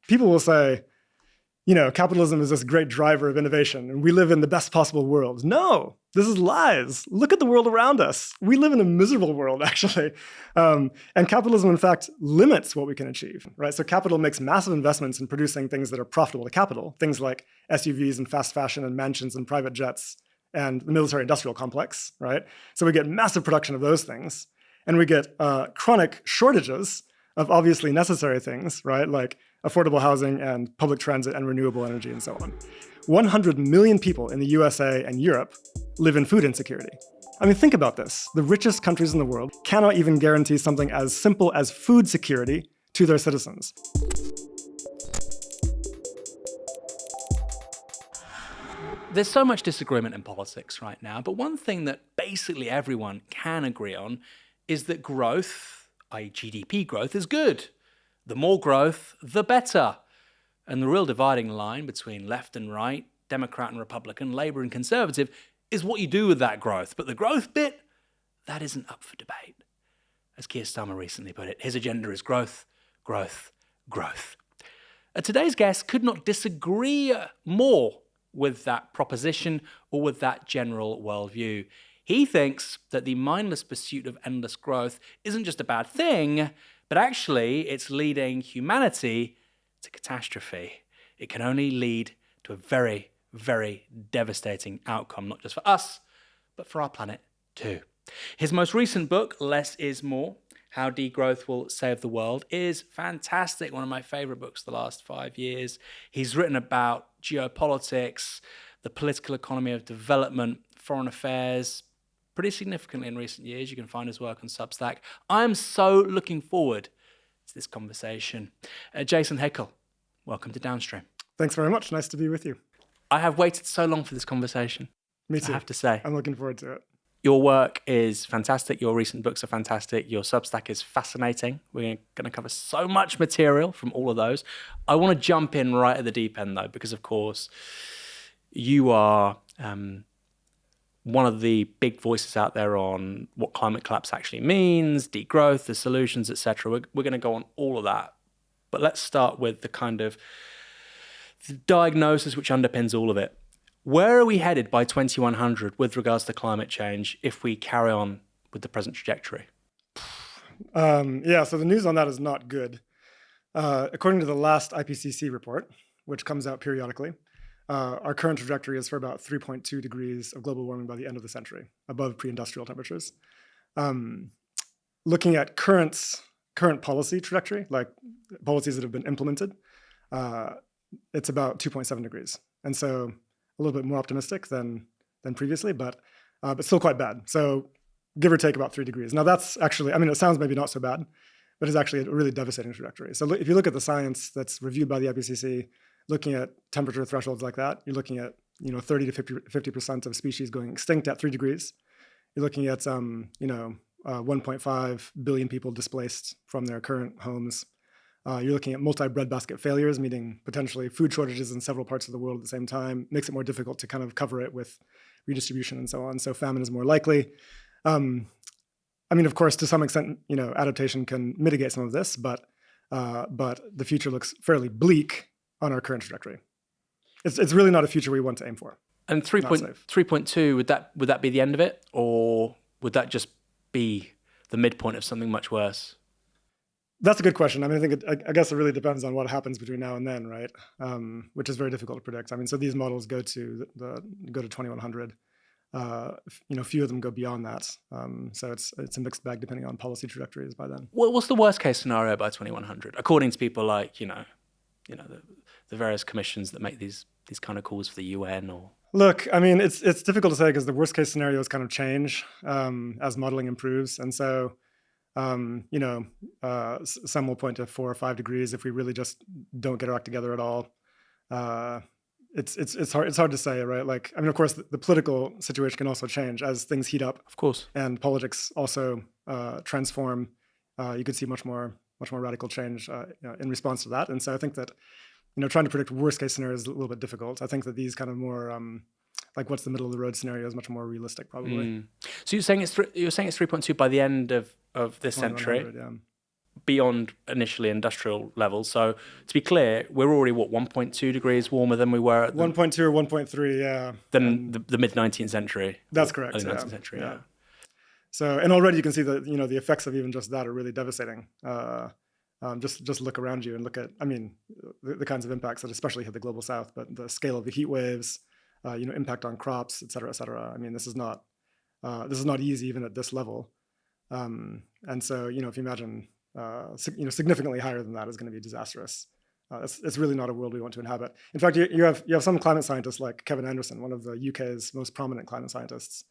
people will say, capitalism is this great driver of innovation and we live in the best possible world. No, this is lies. Look at the world around us. We live in a miserable world, actually. And capitalism, in fact, limits what we can achieve, right? So capital makes massive investments in producing things that are profitable to capital, things like SUVs and fast fashion and mansions and private jets and the military-industrial complex, right? So we get massive production of those things. And we get chronic shortages of obviously necessary things, right? Like affordable housing and public transit and renewable energy and so on. 100 million people in the USA and Europe live in food insecurity. I mean, think about this. The richest countries in the world cannot even guarantee something as simple as food security to their citizens. There's so much disagreement in politics right now, but one thing that basically everyone can agree on is that growth, i.e. GDP growth, is good. The more growth, the better. And the real dividing line between left and right, Democrat and Republican, Labour and Conservative, is what you do with that growth. But the growth bit, that isn't up for debate. As Keir Starmer recently put it, his agenda is growth, growth, growth. Today's guest could not disagree more with that proposition or with that general worldview. He thinks that the mindless pursuit of endless growth isn't just a bad thing, but actually it's leading humanity to catastrophe. It can only lead to a very, very devastating outcome, not just for us, but for our planet too. His most recent book, Less is More: How Degrowth Will Save the World, is fantastic. One of my favorite books the last 5 years. He's written about geopolitics, the political economy of development, foreign affairs, pretty significantly in recent years. You can find his work on Substack. I'm so looking forward to this conversation. Jason Hickel, welcome to Downstream. Thanks very much. Nice to be with you. I have waited so long for this conversation. Me too. I have to say. I'm looking forward to it. Your work is fantastic. Your recent books are fantastic. Your Substack is fascinating. We're going to cover so much material from all of those. I want to jump in right at the deep end, though, because, of course, you are one of the big voices out there on what climate collapse actually means, degrowth, the solutions, etc. We're going to go on all of that. But let's start with the kind of the diagnosis which underpins all of it. Where are we headed by 2100 with regards to climate change if we carry on with the present trajectory? So the news on that is not good. According to the last IPCC report, which comes out periodically, our current trajectory is for about 3.2 degrees of global warming by the end of the century, above pre-industrial temperatures. Looking at current policy trajectory, like policies that have been implemented, it's about 2.7 degrees. And so a little bit more optimistic than previously, but still quite bad. So give or take about 3 degrees. Now that's actually, it sounds maybe not so bad, but it's actually a really devastating trajectory. So if you look at the science that's reviewed by the IPCC, looking at temperature thresholds like that, you're looking at 30 to 50% of species going extinct at 3 degrees. You're looking at 1.5 billion people displaced from their current homes. You're looking at multi-breadbasket failures, meaning potentially food shortages in several parts of the world at the same time. Makes it more difficult to kind of cover it with redistribution and so on. So famine is more likely. Of course, to some extent, adaptation can mitigate some of this, but the future looks fairly bleak on our current trajectory. It's really not a future we want to aim for. And 3.2, would that be the end of it, or would that just be the midpoint of something much worse? That's a good question. I guess it really depends on what happens between now and then, right? Which is very difficult to predict. So these models go to 2100. Few of them go beyond that. So it's a mixed bag depending on policy trajectories by then. Well, what's the worst case scenario by 2100, according to people like the various commissions that make these kind of calls for the UN? Or look, it's difficult to say because the worst case scenarios kind of change as modeling improves, and so some will point to 4 or 5 degrees if we really just don't get our act together at all. It's hard to say, right? Of course, the political situation can also change as things heat up. Of course, and politics also transform. You could see much more radical change in response to that. And so I think that trying to predict worst case scenarios is a little bit difficult. I think that these kind of more what's the middle of the road scenario is much more realistic, probably. So you're saying it's 3.2 by the end of this century. Yeah. beyond initially industrial levels. So to be clear, we're already, 1.2 degrees warmer than we were at 1.2 or 1.3, yeah. Than the mid-19th century. That's correct, early 19th century, yeah. So, and already you can see that, the effects of even just that are really devastating. Just look around you and look at, the kinds of impacts that especially hit the global south, but the scale of the heat waves, impact on crops, et cetera, et cetera. This is not easy even at this level. And so, if you imagine, significantly higher than that is going to be disastrous. It's really not a world we want to inhabit. In fact, you have some climate scientists like Kevin Anderson, one of the UK's most prominent climate scientists,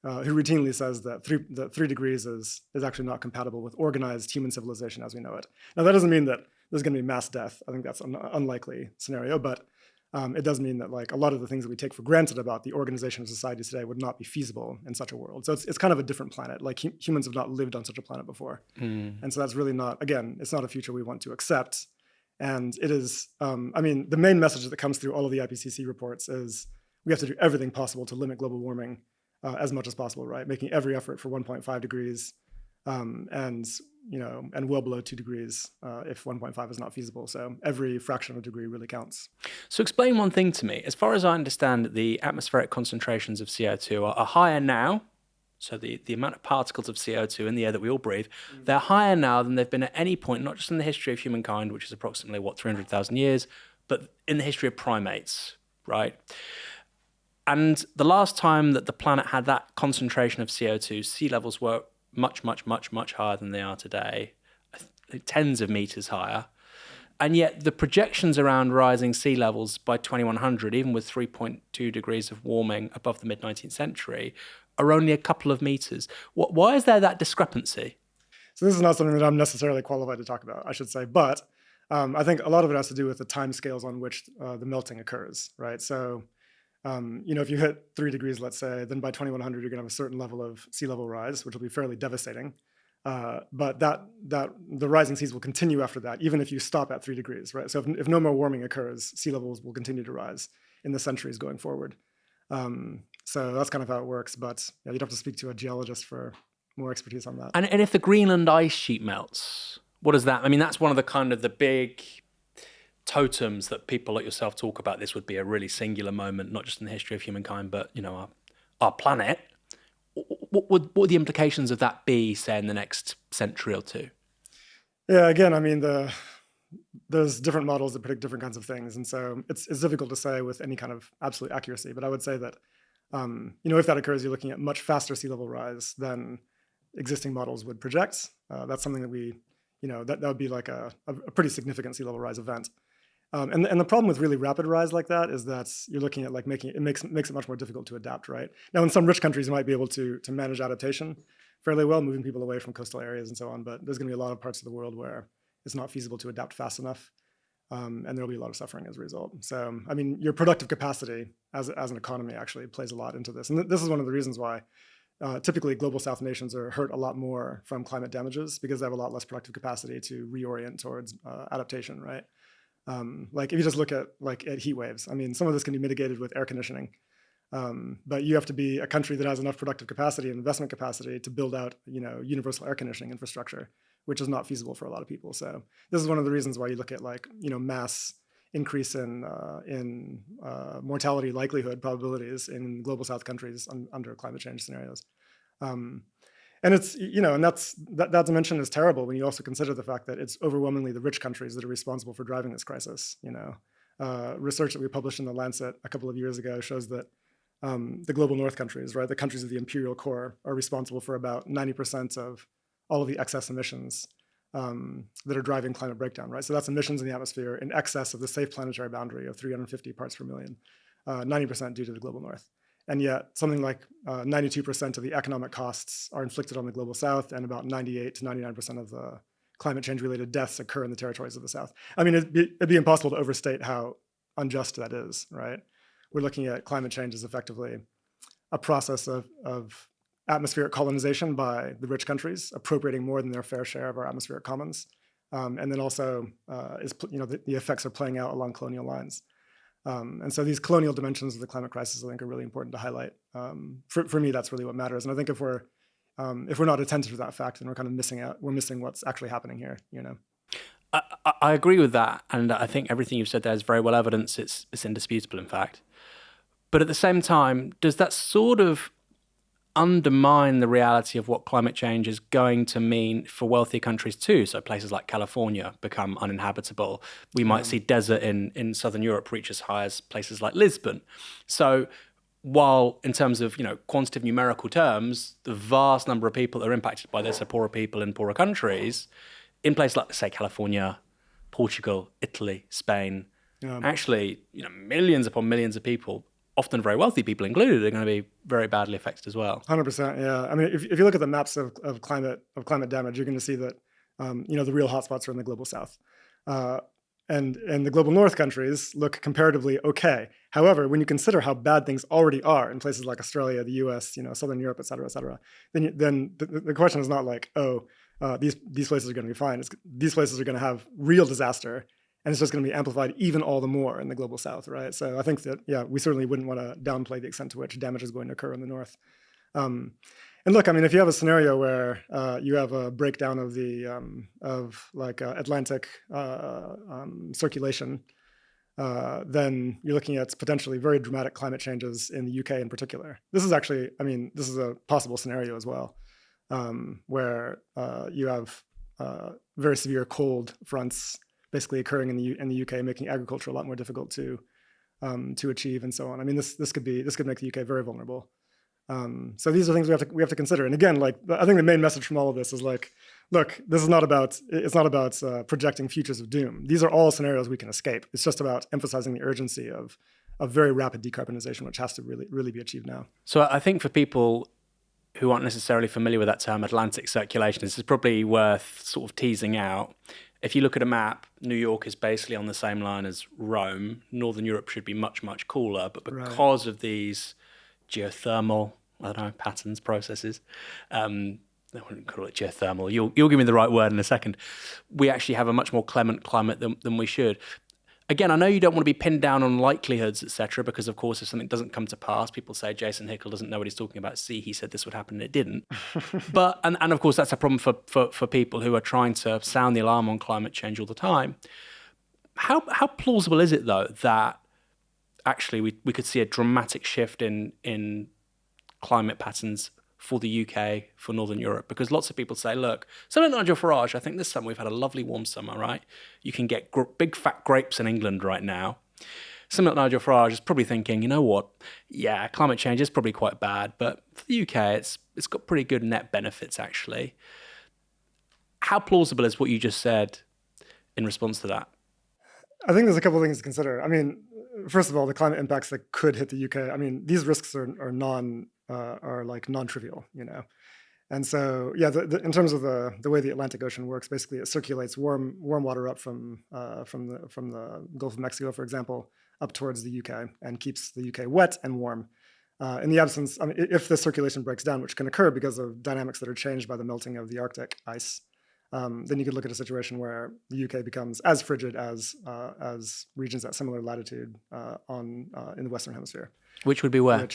who routinely says that 3 degrees is actually not compatible with organized human civilization as we know it. Now, that doesn't mean that there's going to be mass death. I think that's an unlikely scenario, but it does mean that a lot of the things that we take for granted about the organization of society today would not be feasible in such a world. So it's kind of a different planet. Humans have not lived on such a planet before. And so that's really not, again, it's not a future we want to accept. And it is, the main message that comes through all of the IPCC reports is we have to do everything possible to limit global warming as much as possible, right? Making every effort for 1.5 degrees and well below 2 degrees if 1.5 is not feasible. So every fraction of a degree really counts. So explain one thing to me. As far as I understand, the atmospheric concentrations of CO2 are higher now. So the amount of particles of CO2 in the air that we all breathe, they're higher now than they've been at any point, not just in the history of humankind, which is approximately, 300,000 years, but in the history of primates, right? And the last time that the planet had that concentration of CO2, sea levels were much, much, much, much higher than they are today, tens of meters higher. And yet the projections around rising sea levels by 2100, even with 3.2 degrees of warming above the mid-19th century, are only a couple of meters. Why is there that discrepancy? So this is not something that I'm necessarily qualified to talk about, I should say. But I think a lot of it has to do with the timescales on which the melting occurs, right? So if you hit 3 degrees, let's say, then by 2100, you're going to have a certain level of sea level rise, which will be fairly devastating. But the rising seas will continue after that, even if you stop at 3 degrees, right? So if no more warming occurs, sea levels will continue to rise in the centuries going forward. So that's kind of how it works. But you'd have to speak to a geologist for more expertise on that. And if the Greenland ice sheet melts, what does that? That's one of the big totems that people like yourself talk about. This would be a really singular moment, not just in the history of humankind, but our planet. What would the implications of that be, say, in the next century or two? Yeah, again, there's different models that predict different kinds of things, and so it's difficult to say with any kind of absolute accuracy. But I would say that if that occurs, you're looking at much faster sea level rise than existing models would project. That's something that we, that would be like a pretty significant sea level rise event. And the problem with really rapid rise like that is that you're looking at makes it much more difficult to adapt, right? Now, in some rich countries, you might be able to manage adaptation fairly well, moving people away from coastal areas and so on. But there's going to be a lot of parts of the world where it's not feasible to adapt fast enough, and there'll be a lot of suffering as a result. So, your productive capacity as an economy actually plays a lot into this, and this is one of the reasons why typically global South nations are hurt a lot more from climate damages because they have a lot less productive capacity to reorient towards adaptation, right? If you just look at heat waves, some of this can be mitigated with air conditioning, but you have to be a country that has enough productive capacity and investment capacity to build out, universal air conditioning infrastructure, which is not feasible for a lot of people. So this is one of the reasons why you look at mass increase in mortality likelihood probabilities in global South countries under climate change scenarios. And it's, and that dimension is terrible when you also consider the fact that it's overwhelmingly the rich countries that are responsible for driving this crisis. Research that we published in The Lancet a couple of years ago shows that the global north countries, right, the countries of the imperial core, are responsible for about 90% of all of the excess emissions that are driving climate breakdown, right? So that's emissions in the atmosphere in excess of the safe planetary boundary of 350 parts per million, 90% due to the global north. And yet something like 92% of the economic costs are inflicted on the global south, and about 98 to 99% of the climate change related deaths occur in the territories of the south. It'd be impossible to overstate how unjust that is, right? We're looking at climate change as effectively a process of atmospheric colonization by the rich countries, appropriating more than their fair share of our atmospheric commons. And then also, the effects are playing out along colonial lines. And so these colonial dimensions of the climate crisis, I think, are really important to highlight. For me, that's really what matters. And I think if we're if we're not attentive to that fact, then we're kind of missing out. We're missing what's actually happening here. I agree with that, and I think everything you've said there is very well evidenced. It's indisputable, in fact. But at the same time, does that sort of undermine the reality of what climate change is going to mean for wealthier countries too? So places like California become uninhabitable. We might see desert in Southern Europe reach as high as places like Lisbon. So while in terms of quantitative numerical terms, the vast number of people that are impacted by this are poorer people in poorer countries, in places like, say, California, Portugal, Italy, Spain, actually, millions upon millions of people, often very wealthy people included, are going to be very badly affected as well. 100%, yeah. I mean, if you look at the maps of climate damage, you're going to see that the real hotspots are in the global south, and the global north countries look comparatively okay. However, when you consider how bad things already are in places like Australia, the U.S., Southern Europe, et cetera, then the question is not like, these places are going to be fine. These places are going to have real disaster. And it's just going to be amplified even all the more in the global south, right? So I think that, we certainly wouldn't want to downplay the extent to which damage is going to occur in the north. And look, I mean, if you have a scenario where you have a breakdown of the Atlantic circulation, then you're looking at potentially very dramatic climate changes in the UK in particular. This is a possible scenario as well, where you have very severe cold fronts basically occurring in the UK, making agriculture a lot more difficult to achieve, and so on. I mean, this could make the UK very vulnerable. So these are things we have to consider. And again, I think the main message from all of this is look, this is not about projecting futures of doom. These are all scenarios we can escape. It's just about emphasizing the urgency of very rapid decarbonization, which has to really be achieved now. So I think for people who aren't necessarily familiar with that term, Atlantic circulation, this is probably worth sort of teasing out. If you look at a map, New York is basically on the same line as Rome. Northern Europe should be much, much cooler, but because of these geothermal, patterns, processes, I wouldn't call it geothermal. You'll give me the right word in a second. We actually have a much more clement climate than we should. Again, I know you don't want to be pinned down on likelihoods, etc., because, of course, if something doesn't come to pass, people say Jason Hickel doesn't know what he's talking about. See, he said this would happen and it didn't. But, and of course, that's a problem for people who are trying to sound the alarm on climate change all the time. How plausible is it, though, that actually we could see a dramatic shift in climate patterns for the UK, for Northern Europe? Because lots of people say, look, something like Nigel Farage, I think this summer we've had a lovely warm summer, right? You can get big fat grapes in England right now. Something like Nigel Farage is probably thinking, you know what? Yeah, climate change is probably quite bad, but for the UK, it's got pretty good net benefits, actually. How plausible is what you just said in response to that? I think there's a couple of things to consider. I mean, first of all, the climate impacts that could hit the UK. I mean, these risks are non-trivial, And so, in terms of the way the Atlantic Ocean works, basically it circulates warm water up from the Gulf of Mexico, for example, up towards the UK and keeps the UK wet and warm. In the absence, if the circulation breaks down, which can occur because of dynamics that are changed by the melting of the Arctic ice, then you could look at a situation where the UK becomes as frigid as regions at similar latitude in the Western Hemisphere. Which would be where?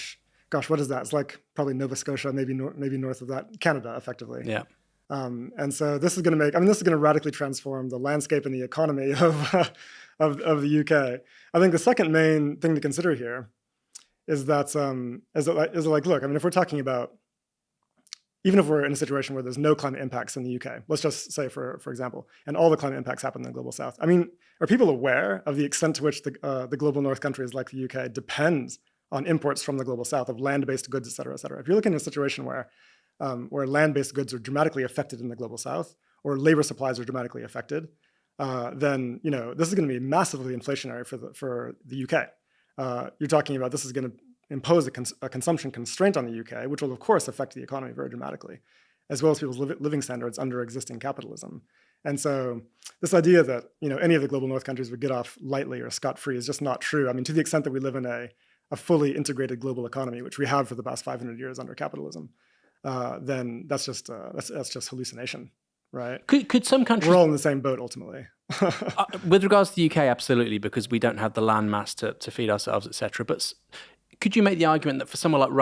Gosh, what is that? It's like probably Nova Scotia, maybe north of that, Canada, effectively. Yeah. And so this is going to radically transform the landscape and the economy of the UK. I think the second main thing to consider here is that look, if we're talking about, even if we're in a situation where there's no climate impacts in the UK, let's just say, for example, and all the climate impacts happen in the global south. Are people aware of the extent to which the global north countries like the UK depends on imports from the global south of land-based goods, et cetera, et cetera? If you're looking at a situation where land-based goods are dramatically affected in the global south, or labor supplies are dramatically affected, then this is going to be massively inflationary for the UK. You're talking about this is going to impose a consumption constraint on the UK, which will of course affect the economy very dramatically, as well as people's living standards under existing capitalism. And so this idea that any of the global north countries would get off lightly or scot-free is just not true. To the extent that we live in a fully integrated global economy, which we have for the past 500 years under capitalism, then that's just hallucination, right? Could some countries... We're all in the same boat, ultimately. With regards to the UK, absolutely, because we don't have the land mass to feed ourselves, etc. But could you make the argument that for somewhere like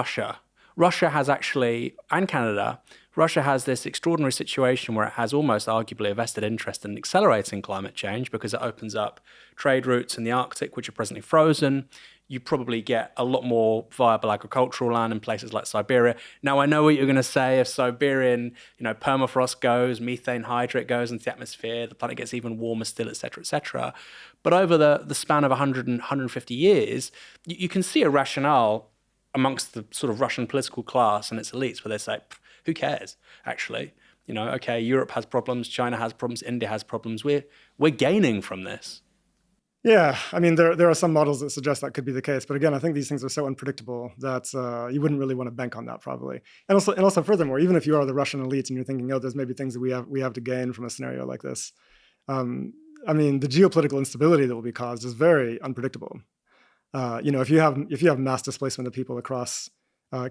Russia has actually, and Canada, Russia has this extraordinary situation where it has almost arguably a vested interest in accelerating climate change because it opens up trade routes in the Arctic, which are presently frozen. You probably get a lot more viable agricultural land in places like Siberia. Now, I know what you're going to say. If Siberian, permafrost goes, methane hydrate goes into the atmosphere, the planet gets even warmer still, et cetera, et cetera. But over the span of 100 and 150 years, you can see a rationale amongst the sort of Russian political class and its elites where they say, who cares, actually? Okay, Europe has problems, China has problems, India has problems. We're gaining from this. Yeah, I mean, there are some models that suggest that could be the case. But again, I think these things are so unpredictable that you wouldn't really want to bank on that probably. And also furthermore, even if you are the Russian elite and you're thinking, oh, there's maybe things that we have to gain from a scenario like this. I mean, the geopolitical instability that will be caused is very unpredictable. If you have mass displacement of people across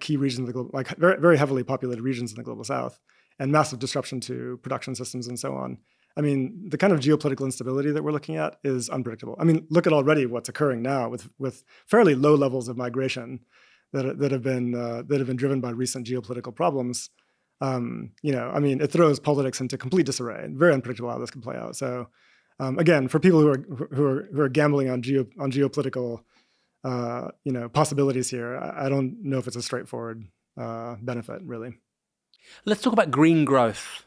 key regions of the global, like very, very heavily populated regions in the global south, and massive disruption to production systems and so on. I mean, the kind of geopolitical instability that we're looking at is unpredictable. I mean, look at already what's occurring now with fairly low levels of migration that have been driven by recent geopolitical problems. I mean, it throws politics into complete disarray. Very unpredictable how this can play out. So, again, for people who are gambling on geopolitical possibilities here, I don't know if it's a straightforward benefit, really. Let's talk about green growth.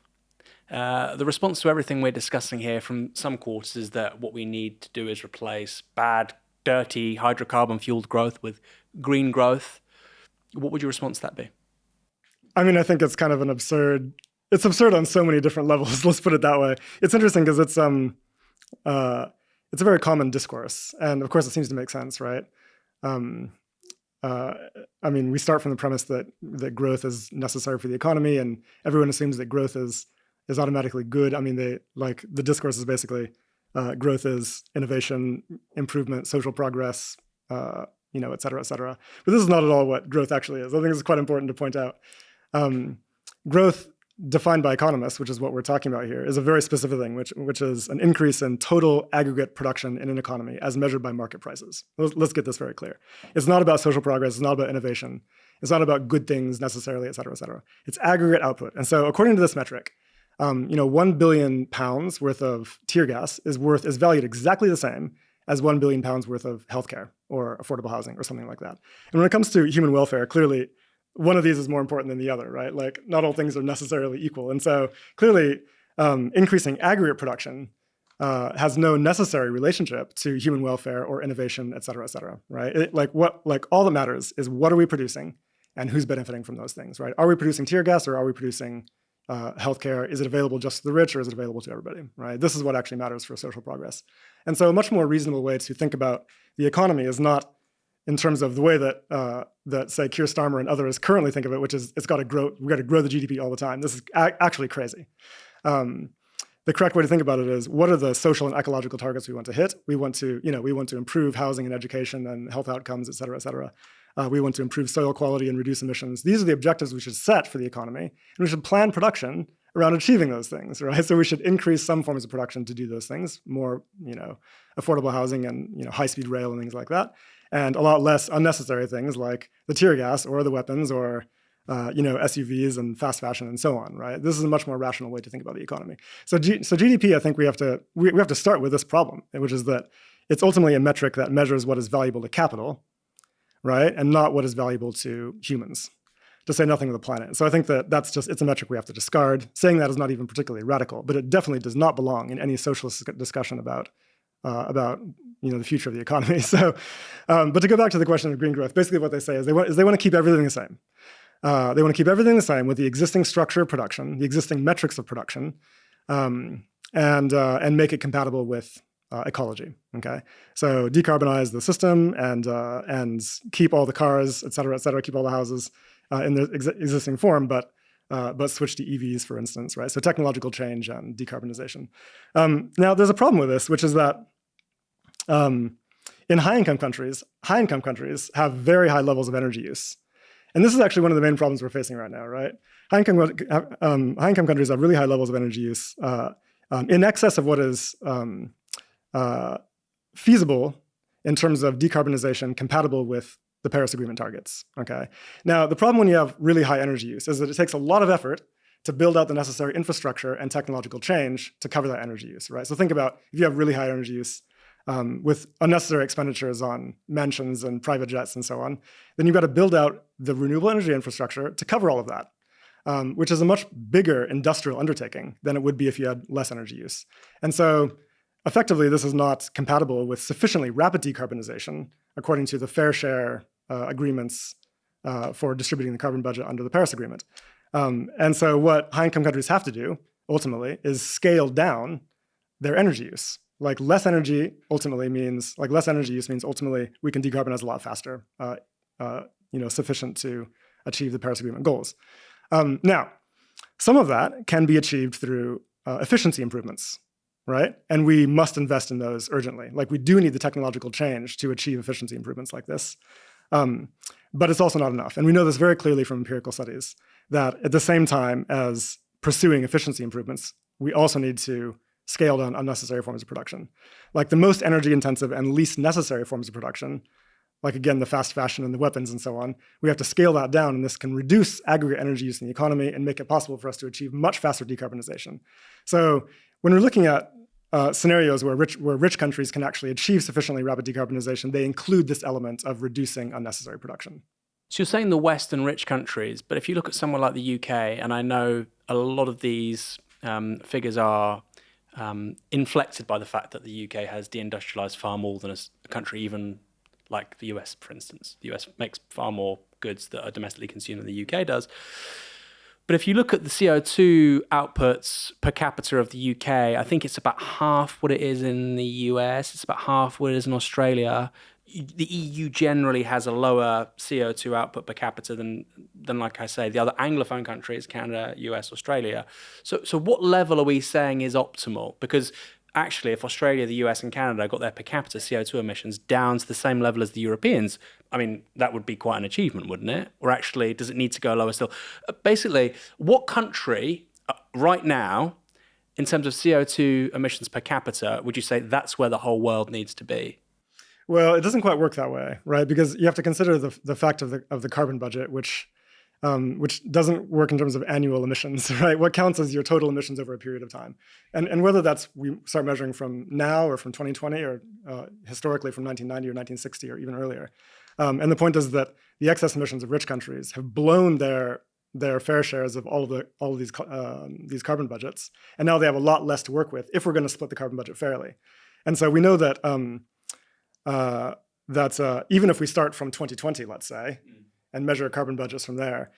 The response to everything we're discussing here from some quarters is that what we need to do is replace bad, dirty, hydrocarbon-fueled growth with green growth. What would your response to that be? I mean, I think it's kind of it's absurd on so many different levels. Let's put it that way. It's interesting because it's a very common discourse. And of course, it seems to make sense, right? I mean, we start from the premise that growth is necessary for the economy, and everyone assumes that growth is automatically good. I mean, the discourse is basically growth is innovation, improvement, social progress, et cetera, et cetera. But this is not at all what growth actually is. I think it's quite important to point out. Growth defined by economists, which is what we're talking about here, is a very specific thing, which is an increase in total aggregate production in an economy as measured by market prices. Let's get this very clear. It's not about social progress. It's not about innovation. It's not about good things necessarily, et cetera, et cetera. It's aggregate output. And so according to this metric, 1 billion pounds worth of tear gas is valued exactly the same as 1 billion pounds worth of healthcare or affordable housing or something like that. And when it comes to human welfare, clearly one of these is more important than the other, right? Like not all things are necessarily equal. And so clearly increasing aggregate production has no necessary relationship to human welfare or innovation, et cetera, right? All that matters is what are we producing and who's benefiting from those things, right? Are we producing tear gas or are we producing healthcare? Is it available just to the rich or is it available to everybody, right? This is what actually matters for social progress. And so a much more reasonable way to think about the economy is not in terms of the way that say Keir Starmer and others currently think of it, which is it's got to grow. We've got to grow the GDP all the time. This is actually crazy. The correct way to think about it is what are the social and ecological targets we want to hit? We want to improve housing and education and health outcomes, et cetera, et cetera. We want to improve soil quality and reduce emissions. These are the objectives we should set for the economy, and we should plan production around achieving those things, right? So we should increase some forms of production to do those things, more, affordable housing and, high-speed rail and things like that, and a lot less unnecessary things like the tear gas or the weapons or, SUVs and fast fashion and so on, right? This is a much more rational way to think about the economy. So GDP, I think we have to start with this problem, which is that it's ultimately a metric that measures what is valuable to capital, right? And not what is valuable to humans, to say nothing of the planet. So I think it's a metric we have to discard. Saying that is not even particularly radical, but it definitely does not belong in any socialist discussion about the future of the economy. So, but to go back to the question of green growth, basically what they say is they want to keep everything the same. They want to keep everything the same with the existing structure of production, the existing metrics of production, and make it compatible with ecology. Okay, so decarbonize the system and keep all the cars, et cetera, keep all the houses in their existing form, but switch to EVs, for instance, right? So technological change and decarbonization. Now, there's a problem with this, which is that in high-income countries have very high levels of energy use. And this is actually one of the main problems we're facing right now, right? High-income countries have really high levels of energy use in excess of what is feasible in terms of decarbonization compatible with the Paris Agreement targets, okay? Now, the problem when you have really high energy use is that it takes a lot of effort to build out the necessary infrastructure and technological change to cover that energy use, right? So think about if you have really high energy use with unnecessary expenditures on mansions and private jets and so on, then you've got to build out the renewable energy infrastructure to cover all of that, which is a much bigger industrial undertaking than it would be if you had less energy use. And so effectively, this is not compatible with sufficiently rapid decarbonization according to the fair share agreements for distributing the carbon budget under the Paris Agreement. And so what high-income countries have to do, ultimately, is scale down their energy use. Like less energy ultimately means, like less energy use means ultimately we can decarbonize a lot faster, sufficient to achieve the Paris Agreement goals. Now, some of that can be achieved through efficiency improvements, right? And we must invest in those urgently. Like we do need the technological change to achieve efficiency improvements like this. But it's also not enough. And we know this very clearly from empirical studies, that at the same time as pursuing efficiency improvements, we also need to scale down unnecessary forms of production. Like the most energy intensive and least necessary forms of production, like again, the fast fashion and the weapons and so on, we have to scale that down, and this can reduce aggregate energy use in the economy and make it possible for us to achieve much faster decarbonization. So when we're looking at scenarios where rich countries can actually achieve sufficiently rapid decarbonization, they include this element of reducing unnecessary production. So you're saying the West and rich countries, but if you look at somewhere like the UK, and I know a lot of these figures are inflected by the fact that the UK has deindustrialized far more than a country even like the US, for instance. The US makes far more goods that are domestically consumed than the UK does. But if you look at the CO2 outputs per capita of the UK, I think it's about half what it is in the US. It's about half what it is in Australia. The EU generally has a lower CO2 output per capita than like I say, the other Anglophone countries, Canada, US, Australia. So what level are we saying is optimal? Because actually, if Australia, the US, and Canada got their per capita CO2 emissions down to the same level as the Europeans, I mean, that would be quite an achievement, wouldn't it? Or actually, does it need to go lower still? Basically, what country right now, in terms of CO2 emissions per capita, would you say that's where the whole world needs to be? Well, it doesn't quite work that way, right? Because you have to consider the fact of the carbon budget, which doesn't work in terms of annual emissions, right? What counts is your total emissions over a period of time. And whether that's we start measuring from now or from 2020 or historically from 1990 or 1960 or even earlier. And the point is that the excess emissions of rich countries have blown their fair shares of all of these carbon budgets. And now they have a lot less to work with if we're going to split the carbon budget fairly. And so we know that even if we start from 2020, let's say, and measure carbon budgets from there,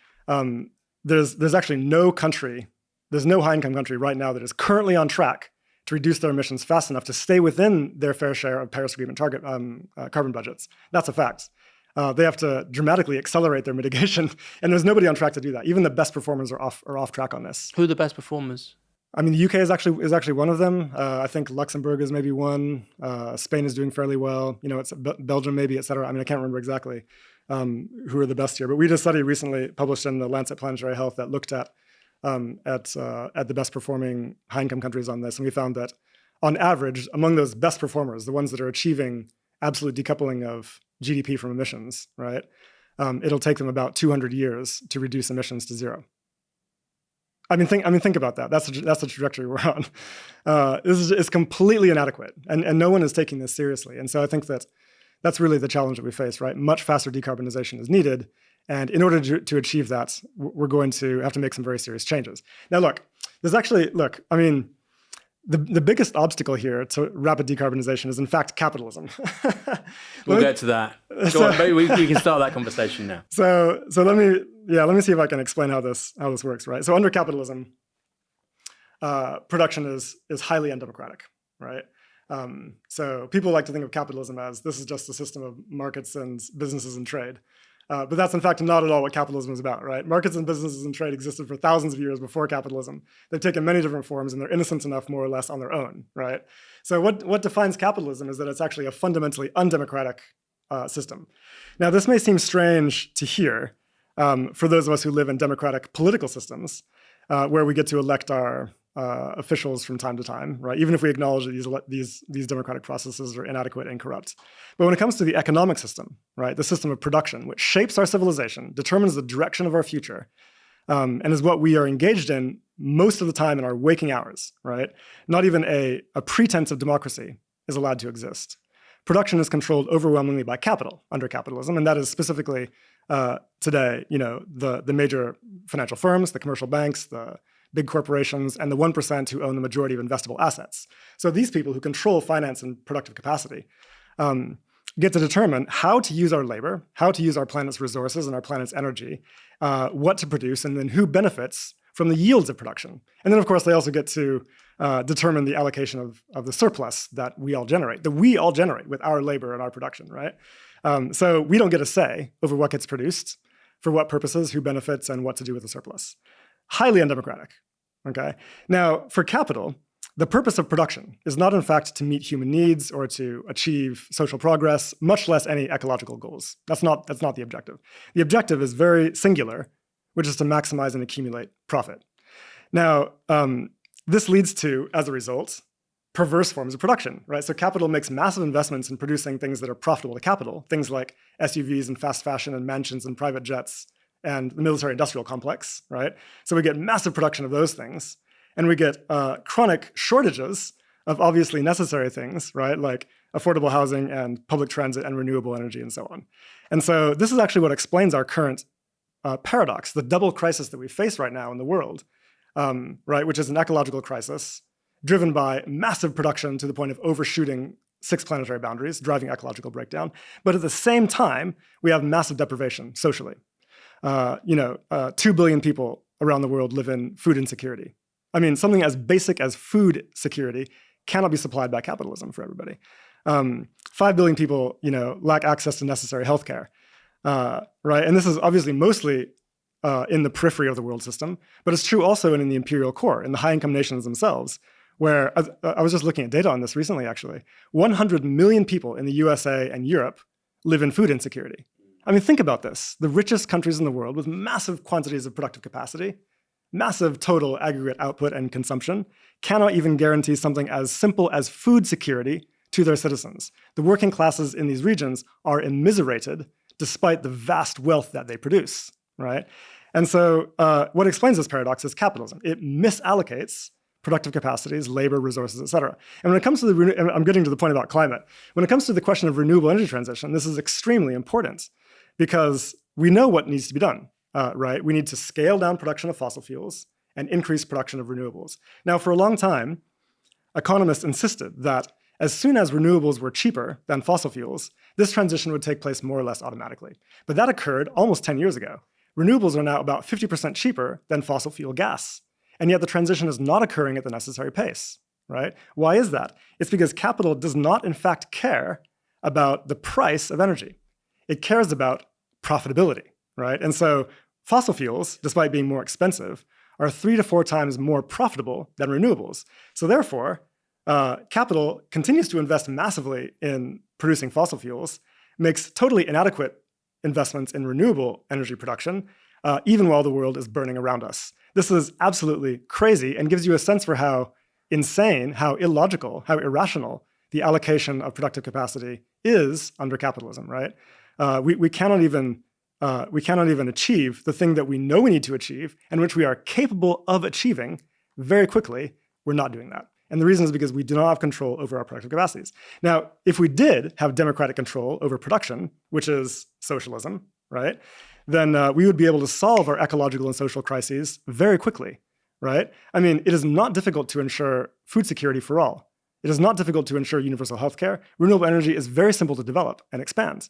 there's actually no high-income country right now that is currently on track to reduce their emissions fast enough to stay within their fair share of Paris Agreement target carbon budgets. That's a fact. They have to dramatically accelerate their mitigation, and there's nobody on track to do that. Even the best performers are off track on this. Who are the best performers? I mean, the UK is actually one of them. I think Luxembourg is maybe one. Spain is doing fairly well. It's Belgium maybe, et cetera. I mean, I can't remember exactly who are the best here. But we did a study recently published in the Lancet Planetary Health that looked at the best performing high-income countries on this. And we found that on average, among those best performers, the ones that are achieving absolute decoupling of GDP from emissions, right, it'll take them about 200 years to reduce emissions to zero. I mean, think about that. That's the trajectory we're on. This is completely inadequate, and no one is taking this seriously. And so I think that's really the challenge that we face, right? Much faster decarbonization is needed, and in order to achieve that, we're going to have to make some very serious changes. Now, I mean, the biggest obstacle here to rapid decarbonization is in fact capitalism. We'll get to that. Go on, maybe we can start that conversation now. So let me see if I can explain how this works, right? So under capitalism, production is highly undemocratic, right? So people like to think of capitalism as this is just a system of markets and businesses and trade. But that's in fact not at all what capitalism is about, right? Markets and businesses and trade existed for thousands of years before capitalism. They've taken many different forms and they're innocent enough more or less on their own, right? So what defines capitalism is that it's actually a fundamentally undemocratic system. Now, this may seem strange to hear for those of us who live in democratic political systems where we get to elect our officials from time to time, right? Even if we acknowledge that these democratic processes are inadequate and corrupt. But when it comes to the economic system, right, the system of production, which shapes our civilization, determines the direction of our future, and is what we are engaged in most of the time in our waking hours, right? Not even a pretense of democracy is allowed to exist. Production is controlled overwhelmingly by capital under capitalism, and that is specifically today, the major financial firms, the commercial banks, the big corporations, and the 1% who own the majority of investable assets. So these people who control finance and productive capacity get to determine how to use our labor, how to use our planet's resources and our planet's energy, what to produce, and then who benefits from the yields of production. And then, of course, they also get to determine the allocation of the surplus that we all generate with our labor and our production, right? So we don't get a say over what gets produced, for what purposes, who benefits, and what to do with the surplus. Highly undemocratic, okay? Now, for capital, the purpose of production is not, in fact, to meet human needs or to achieve social progress, much less any ecological goals. That's not the objective. The objective is very singular, which is to maximize and accumulate profit. Now, this leads to, as a result, perverse forms of production, right? So capital makes massive investments in producing things that are profitable to capital, things like SUVs and fast fashion and mansions and private jets and the military-industrial complex, right? So we get massive production of those things, and we get chronic shortages of obviously necessary things, right? Like affordable housing and public transit and renewable energy and so on. And so this is actually what explains our current paradox, the double crisis that we face right now in the world, right? Which is an ecological crisis driven by massive production to the point of overshooting 6 planetary boundaries, driving ecological breakdown. But at the same time, we have massive deprivation socially. 2 billion people around the world live in food insecurity. I mean, something as basic as food security cannot be supplied by capitalism for everybody. 5 billion people, lack access to necessary healthcare, right? And this is obviously mostly in the periphery of the world system, but it's true also in the imperial core, in the high-income nations themselves, where I was just looking at data on this recently, actually. 100 million people in the USA and Europe live in food insecurity. I mean, think about this. The richest countries in the world with massive quantities of productive capacity, massive total aggregate output and consumption, cannot even guarantee something as simple as food security to their citizens. The working classes in these regions are immiserated despite the vast wealth that they produce, right? And so what explains this paradox is capitalism. It misallocates productive capacities, labor, resources, et cetera. And when it comes to I'm getting to the point about climate. When it comes to the question of renewable energy transition, this is extremely important because we know what needs to be done, right? We need to scale down production of fossil fuels and increase production of renewables. Now, for a long time, economists insisted that as soon as renewables were cheaper than fossil fuels, this transition would take place more or less automatically. But that occurred almost 10 years ago. Renewables are now about 50% cheaper than fossil fuel gas. And yet the transition is not occurring at the necessary pace, right? Why is that? It's because capital does not, in fact, care about the price of energy. It cares about profitability, right? And so fossil fuels, despite being more expensive, are 3 to 4 times more profitable than renewables. So therefore, capital continues to invest massively in producing fossil fuels, makes totally inadequate investments in renewable energy production, even while the world is burning around us. This is absolutely crazy and gives you a sense for how insane, how illogical, how irrational the allocation of productive capacity is under capitalism, right? We cannot even achieve the thing that we know we need to achieve and which we are capable of achieving very quickly. We're not doing that. And the reason is because we do not have control over our productive capacities. Now, if we did have democratic control over production, which is socialism, right, then we would be able to solve our ecological and social crises very quickly, right? I mean, it is not difficult to ensure food security for all. It is not difficult to ensure universal healthcare. Renewable energy is very simple to develop and expand.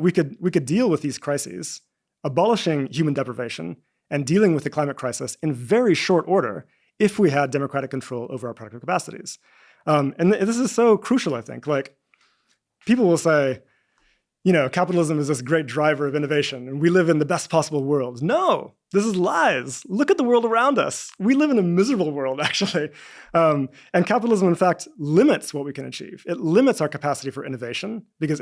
We could deal with these crises, abolishing human deprivation and dealing with the climate crisis in very short order if we had democratic control over our productive capacities. And this is so crucial, I think. Like, people will say, capitalism is this great driver of innovation, and we live in the best possible world. No, this is lies. Look at the world around us. We live in a miserable world, actually. And capitalism, in fact, limits what we can achieve. It limits our capacity for innovation, because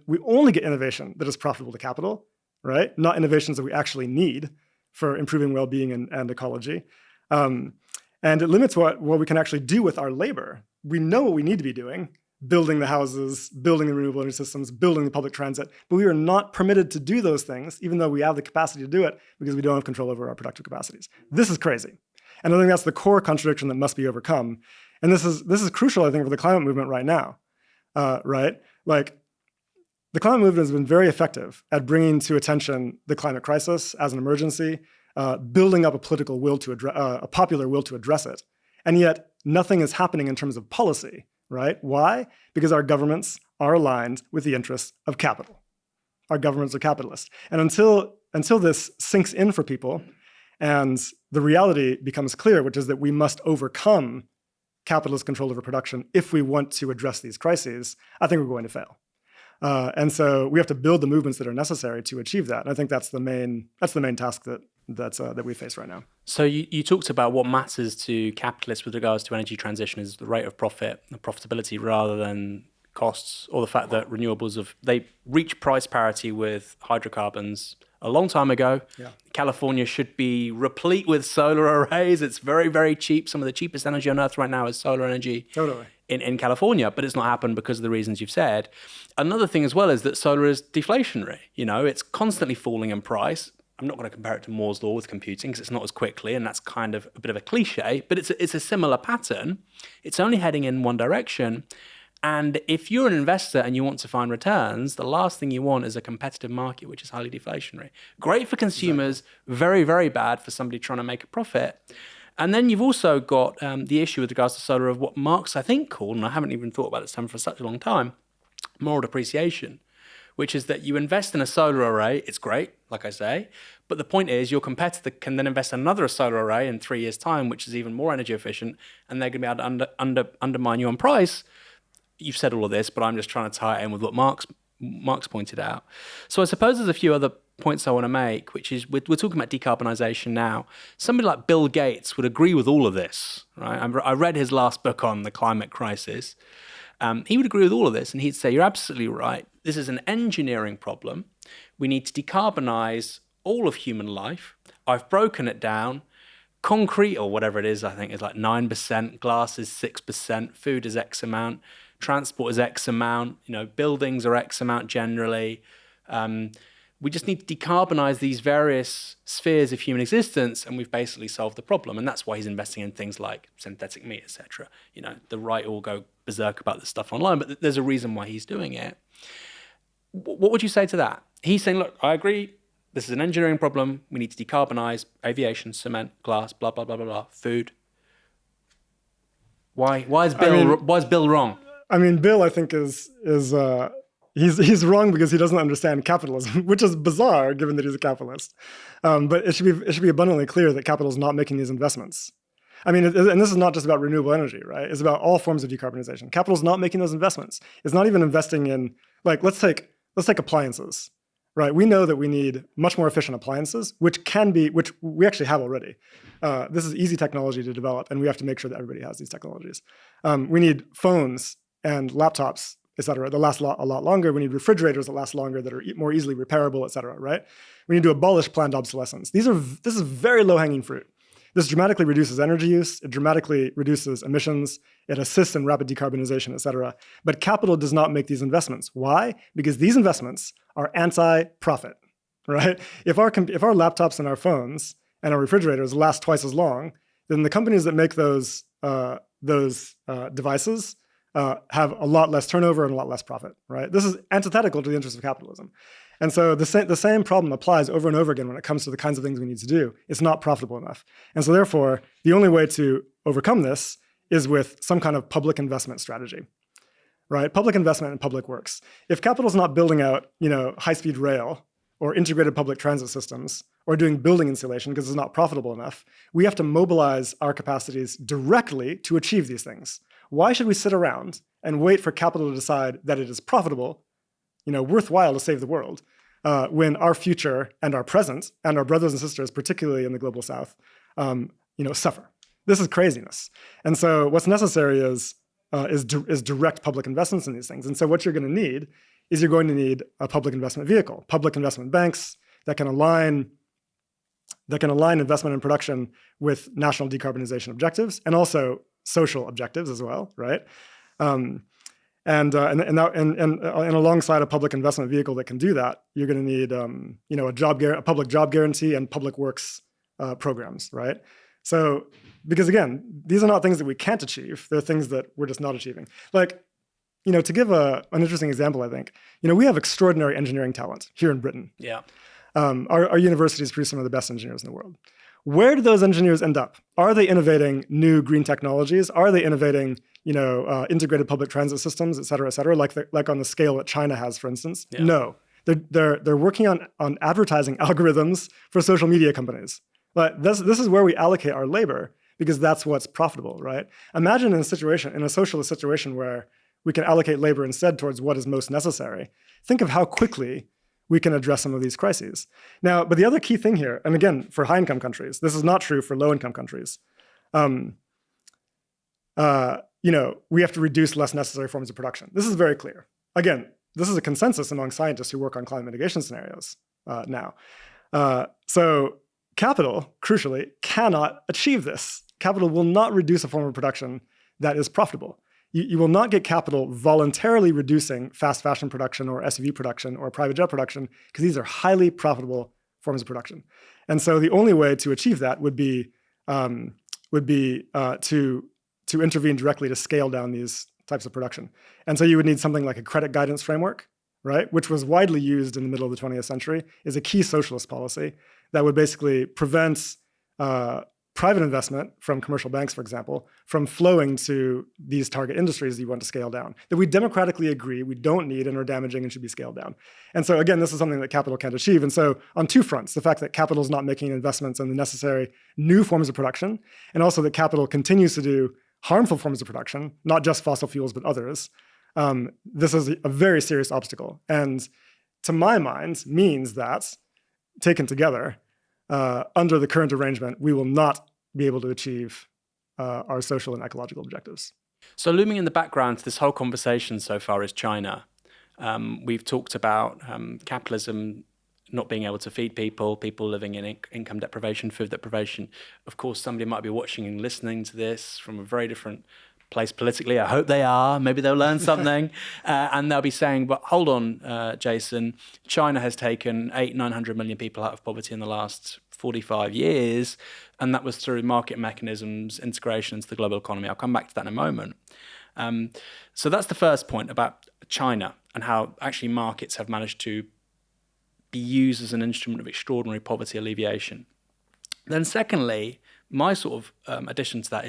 we only get innovation that is profitable to capital, right? Not innovations that we actually need for improving well-being and ecology. And it limits what we can actually do with our labor. We know what we need to be doing building the houses, building the renewable energy systems, building the public transit. But we are not permitted to do those things, even though we have the capacity to do it, because we don't have control over our productive capacities. This is crazy. And I think that's the core contradiction that must be overcome. And this is crucial, I think, for the climate movement right now, right? Like, the climate movement has been very effective at bringing to attention the climate crisis as an emergency, building up a political will to a popular will to address it. And yet, nothing is happening in terms of policy, right? Why? Because our governments are aligned with the interests of capital. Our governments are capitalist. And until this sinks in for people, and the reality becomes clear, which is that we must overcome capitalist control over production if we want to address these crises, I think we're going to fail. And so we have to build the movements that are necessary to achieve that. And I think that's the main task that we face right now. So you talked about what matters to capitalists with regards to energy transition is the rate of profit, the profitability, rather than costs, or the fact that renewables they reach price parity with hydrocarbons a long time ago. Yeah. California should be replete with solar arrays. It's very, very cheap. Some of the cheapest energy on earth right now is solar energy. Totally. In California, but it's not happened because of the reasons you've said. Another thing as well is that solar is deflationary. It's constantly falling in price. I'm not going to compare it to Moore's law with computing because it's not as quickly, and that's kind of a bit of a cliche, but it's a similar pattern. It's only heading in one direction. And if you're an investor and you want to find returns, the last thing you want is a competitive market, which is highly deflationary. Great for consumers, very, very bad for somebody trying to make a profit. And then you've also got the issue with regards to solar of what Marx, I think, called, and I haven't even thought about this term for such a long time, moral depreciation, which is that you invest in a solar array, it's great, like I say, but the point is your competitor can then invest in another solar array in 3 years' time, which is even more energy efficient, and they're going to be able to undermine you on price. You've said all of this, but I'm just trying to tie it in with what Marx pointed out. So I suppose there's a few other points I want to make, which is we're talking about decarbonisation now. Somebody like Bill Gates would agree with all of this, right? I read his last book on the climate crisis. He would agree with all of this, and he'd say, you're absolutely right. This is an engineering problem. We need to decarbonise all of human life. I've broken it down. Concrete, or whatever it is, I think is like 9%, glass is 6%, food is X amount, transport is X amount, buildings are X amount generally. We just need to decarbonize these various spheres of human existence, and we've basically solved the problem. And that's why he's investing in things like synthetic meat, etc. The right will go berserk about this stuff online, but there's a reason why he's doing it. What would you say to that? He's saying, look, I agree. This is an engineering problem. We need to decarbonize aviation, cement, glass, blah, blah, blah, blah, blah, food. Why is Bill wrong? I mean, Bill, I think he's wrong because he doesn't understand capitalism, which is bizarre given that he's a capitalist. But it should be abundantly clear that capital is not making these investments. I mean, and this is not just about renewable energy, right? It's about all forms of decarbonization. Capital is not making those investments. It's not even investing in, like, let's take appliances, right? We know that we need much more efficient appliances, which we actually have already. This is easy technology to develop, and we have to make sure that everybody has these technologies. We need phones and laptops, et cetera, that last a lot longer. We need refrigerators that last longer, that are more easily repairable, et cetera, right? We need to abolish planned obsolescence. This is very low-hanging fruit. This dramatically reduces energy use, it dramatically reduces emissions, it assists in rapid decarbonization, et cetera. But capital does not make these investments. Why? Because these investments are anti-profit, right? If our laptops and our phones and our refrigerators last twice as long, then the companies that make those devices have a lot less turnover and a lot less profit, right? This is antithetical to the interests of capitalism. And so the same problem applies over and over again when it comes to the kinds of things we need to do. It's not profitable enough. And so therefore, the only way to overcome this is with some kind of public investment strategy, right? Public investment in public works. If capital is not building out, high-speed rail or integrated public transit systems or doing building insulation because it's not profitable enough, we have to mobilize our capacities directly to achieve these things. Why should we sit around and wait for capital to decide that it is profitable, worthwhile to save the world, when our future and our present and our brothers and sisters, particularly in the global south, suffer? This is craziness. And so what's necessary is direct public investments in these things. And so what you're going to need is a public investment vehicle, public investment banks that can align investment and production with national decarbonization objectives and also social objectives as well, right? And alongside a public investment vehicle that can do that, you're going to need a public job guarantee and public works programs, right? So, because again, these are not things that we can't achieve. They're things that we're just not achieving. Like, to give an interesting example, I think, we have extraordinary engineering talent here in Britain. Yeah. Our universities produce some of the best engineers in the world. Where do those engineers end up? Are they innovating new green technologies? Are they innovating, integrated public transit systems, et cetera, like on the scale that China has, for instance? Yeah. No, they're working on advertising algorithms for social media companies. But this is where we allocate our labor because that's what's profitable, right? Imagine in a socialist situation where we can allocate labor instead towards what is most necessary. Think of how quickly we can address some of these crises. Now, but the other key thing here, and again, for high-income countries, this is not true for low-income countries. We have to reduce less necessary forms of production. This is very clear. Again, this is a consensus among scientists who work on climate mitigation scenarios now. So capital, crucially, cannot achieve this. Capital will not reduce a form of production that is profitable. You will not get capital voluntarily reducing fast fashion production or SUV production or private jet production because these are highly profitable forms of production. And so the only way to achieve that would be to intervene directly to scale down these types of production. And so you would need something like a credit guidance framework, right, which was widely used in the middle of the 20th century, is a key socialist policy that would basically prevent private investment from commercial banks, for example, from flowing to these target industries that you want to scale down, that we democratically agree we don't need and are damaging and should be scaled down. And so again, this is something that capital can't achieve. And so on two fronts, the fact that capital is not making investments in the necessary new forms of production, and also that capital continues to do harmful forms of production, not just fossil fuels, but others, this is a very serious obstacle. And to my mind, means that, taken together, under the current arrangement, we will not be able to achieve our social and ecological objectives. So looming in the background to this whole conversation so far is China. We've talked about capitalism not being able to feed people living in income deprivation, food deprivation. Of course, somebody might be watching and listening to this from a very different place politically. I hope they are. Maybe they'll learn something. And they'll be saying, but hold on, Jason, China has taken 900 million people out of poverty in the last 45 years, and that was through market mechanisms, integration into the global economy. I'll come back to that in a moment. So that's the first point about China and how actually markets have managed to be used as an instrument of extraordinary poverty alleviation. Then secondly, my sort of addition to that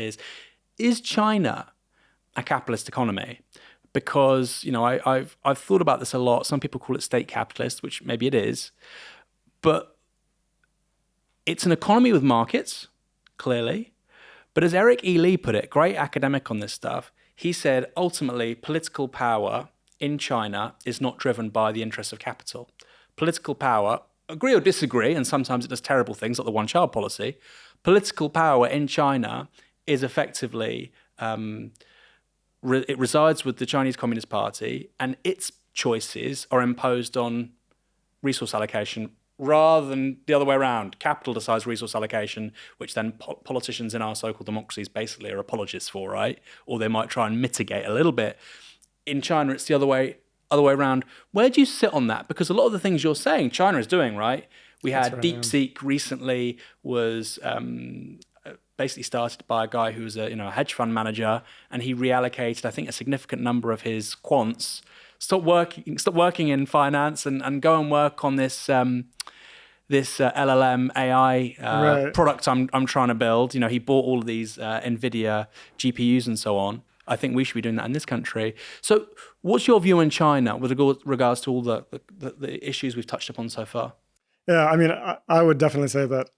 is China a capitalist economy? Because, I've thought about this a lot. Some people call it state capitalist, which maybe it is. But it's an economy with markets, clearly. But as Eric E. Lee put it, great academic on this stuff, he said, ultimately, political power in China is not driven by the interests of capital. Political power, agree or disagree, and sometimes it does terrible things like the one-child policy, political power in China is effectively, it resides with the Chinese Communist Party, and its choices are imposed on resource allocation rather than the other way around. Capital decides resource allocation, which then politicians in our so-called democracies basically are apologists for, right? Or they might try and mitigate a little bit. In China, it's the other way around. Where do you sit on that? Because a lot of the things you're saying, China is doing, right? We had DeepSeek recently was basically started by a guy who was a hedge fund manager, and he reallocated, I think, a significant number of his quants, stop working in finance and go and work on this LLM AI product I'm trying to build. He bought all of these NVIDIA GPUs and so on. I think we should be doing that in this country. So what's your view in China with regards to all the issues we've touched upon so far? Yeah, I would definitely say that,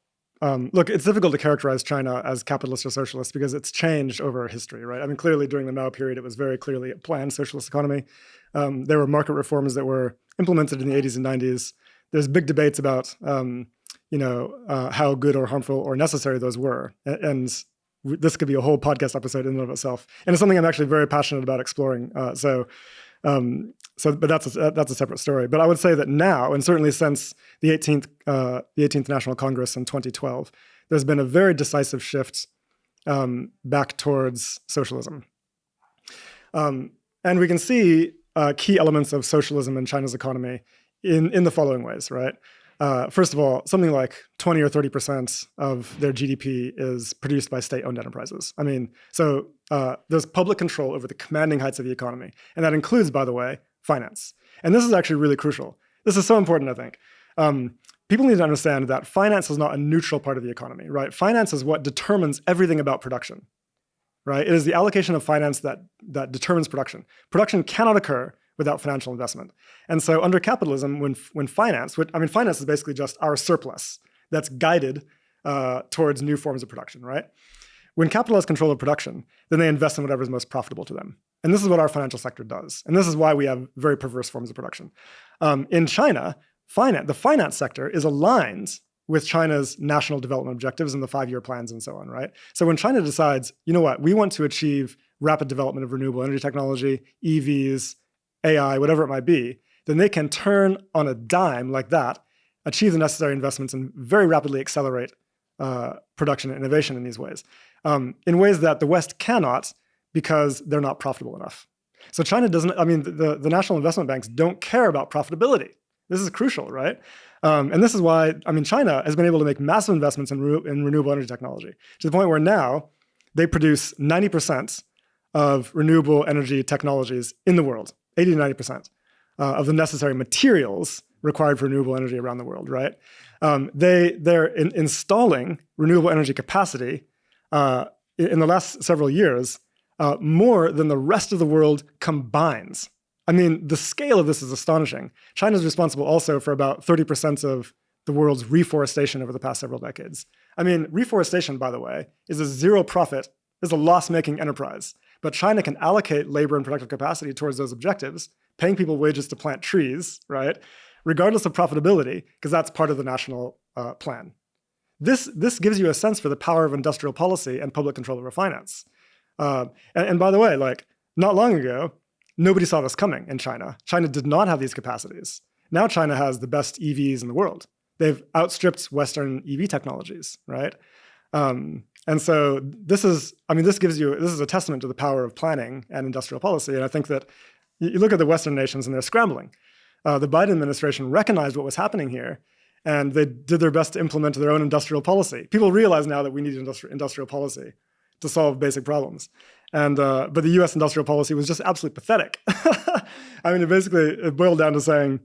look, it's difficult to characterize China as capitalist or socialist because it's changed over history, right? Clearly during the Mao period, it was very clearly a planned socialist economy. There were market reforms that were implemented in the 80s and 90s. There's big debates about, how good or harmful or necessary those were. And this could be a whole podcast episode in and of itself. And it's something I'm actually very passionate about exploring. But that's a separate story. But I would say that now, and certainly since the 18th National Congress in 2012, there's been a very decisive shift back towards socialism. And we can see key elements of socialism in China's economy in the following ways, right? First of all, something like 20 or 30% of their GDP is produced by state-owned enterprises. I mean, so there's public control over the commanding heights of the economy. And that includes, by the way, finance. And this is actually really crucial. This is so important, I think. People need to understand that finance is not a neutral part of the economy, right? Finance is what determines everything about production, right? It is the allocation of finance that determines production. Production cannot occur without financial investment. And so under capitalism, when finance is basically just our surplus that's guided towards new forms of production, right? When capital has control of production, then they invest in whatever is most profitable to them. And this is what our financial sector does. And this is why we have very perverse forms of production. In China, the finance sector is aligned with China's national development objectives and the 5-year plans and so on, right? So when China decides, you know what, we want to achieve rapid development of renewable energy technology, EVs, AI, whatever it might be, then they can turn on a dime like that, achieve the necessary investments, and very rapidly accelerate production and innovation in these ways, in ways that the West cannot because they're not profitable enough. So China doesn't, the national investment banks don't care about profitability. This is crucial, right? And this is why, China has been able to make massive investments in renewable energy technology to the point where now they produce 90% of renewable energy technologies in the world, 80 to 90% of the necessary materials required for renewable energy around the world, right? They're installing renewable energy capacity in the last several years more than the rest of the world combines. The scale of this is astonishing. China is responsible also for about 30% of the world's reforestation over the past several decades. Reforestation, by the way, is a zero profit, is a loss-making enterprise. But China can allocate labor and productive capacity towards those objectives, paying people wages to plant trees, right? Regardless of profitability, because that's part of the national plan. This gives you a sense for the power of industrial policy and public control over finance. And by the way, not long ago, nobody saw this coming in China. China did not have these capacities. Now China has the best EVs in the world. They've outstripped Western EV technologies, right? And so this is a testament to the power of planning and industrial policy. And I think that you look at the Western nations and they're scrambling. The Biden administration recognized what was happening here, and they did their best to implement their own industrial policy. People realize now that we need industrial policy to solve basic problems. And but the U.S. industrial policy was just absolutely pathetic. It boiled down to saying,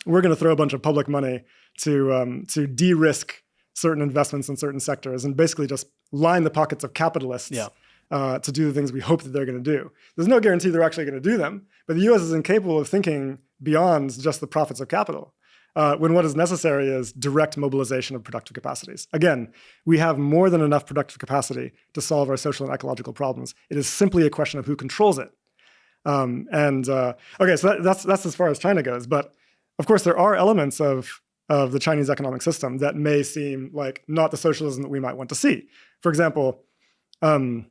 we're going to throw a bunch of public money to de-risk certain investments in certain sectors and basically just line the pockets of capitalists to do the things we hope that they're going to do. There's no guarantee they're actually going to do them, but the U.S. is incapable of thinking beyond just the profits of capital, when what is necessary is direct mobilization of productive capacities. Again, we have more than enough productive capacity to solve our social and ecological problems. It is simply a question of who controls it. Okay, so that's as far as China goes. But of course, there are elements of the Chinese economic system that may seem like not the socialism that we might want to see. For example, for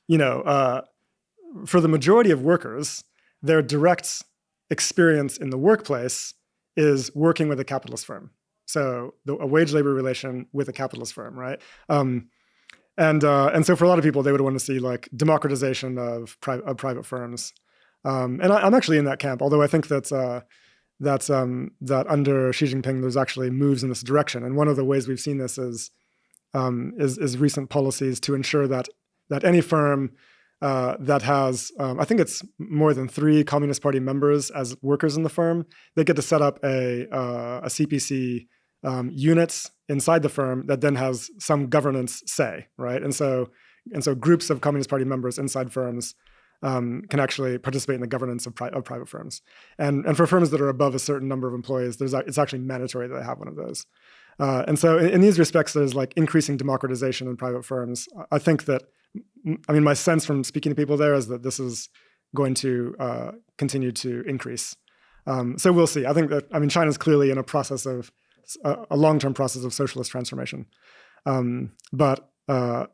the majority of workers, their direct experience in the workplace is working with a capitalist firm. So a wage labor relation with a capitalist firm, right? And so for a lot of people, they would want to see democratization of private firms. And I'm actually in that camp, although I think that under Xi Jinping, there's actually moves in this direction. And one of the ways we've seen this is recent policies to ensure that any firm that has, I think it's more than 3 Communist Party members as workers in the firm, they get to set up a CPC unit inside the firm that then has some governance say, right? And so groups of Communist Party members inside firms can actually participate in the governance of private firms. And for firms that are above a certain number of employees, it's actually mandatory that they have one of those. And so in these respects, there's increasing democratization in private firms. I think that, my sense from speaking to people there is that this is going to continue to increase. So we'll see. I think that, China's clearly in a process of, a long-term process of socialist transformation. But for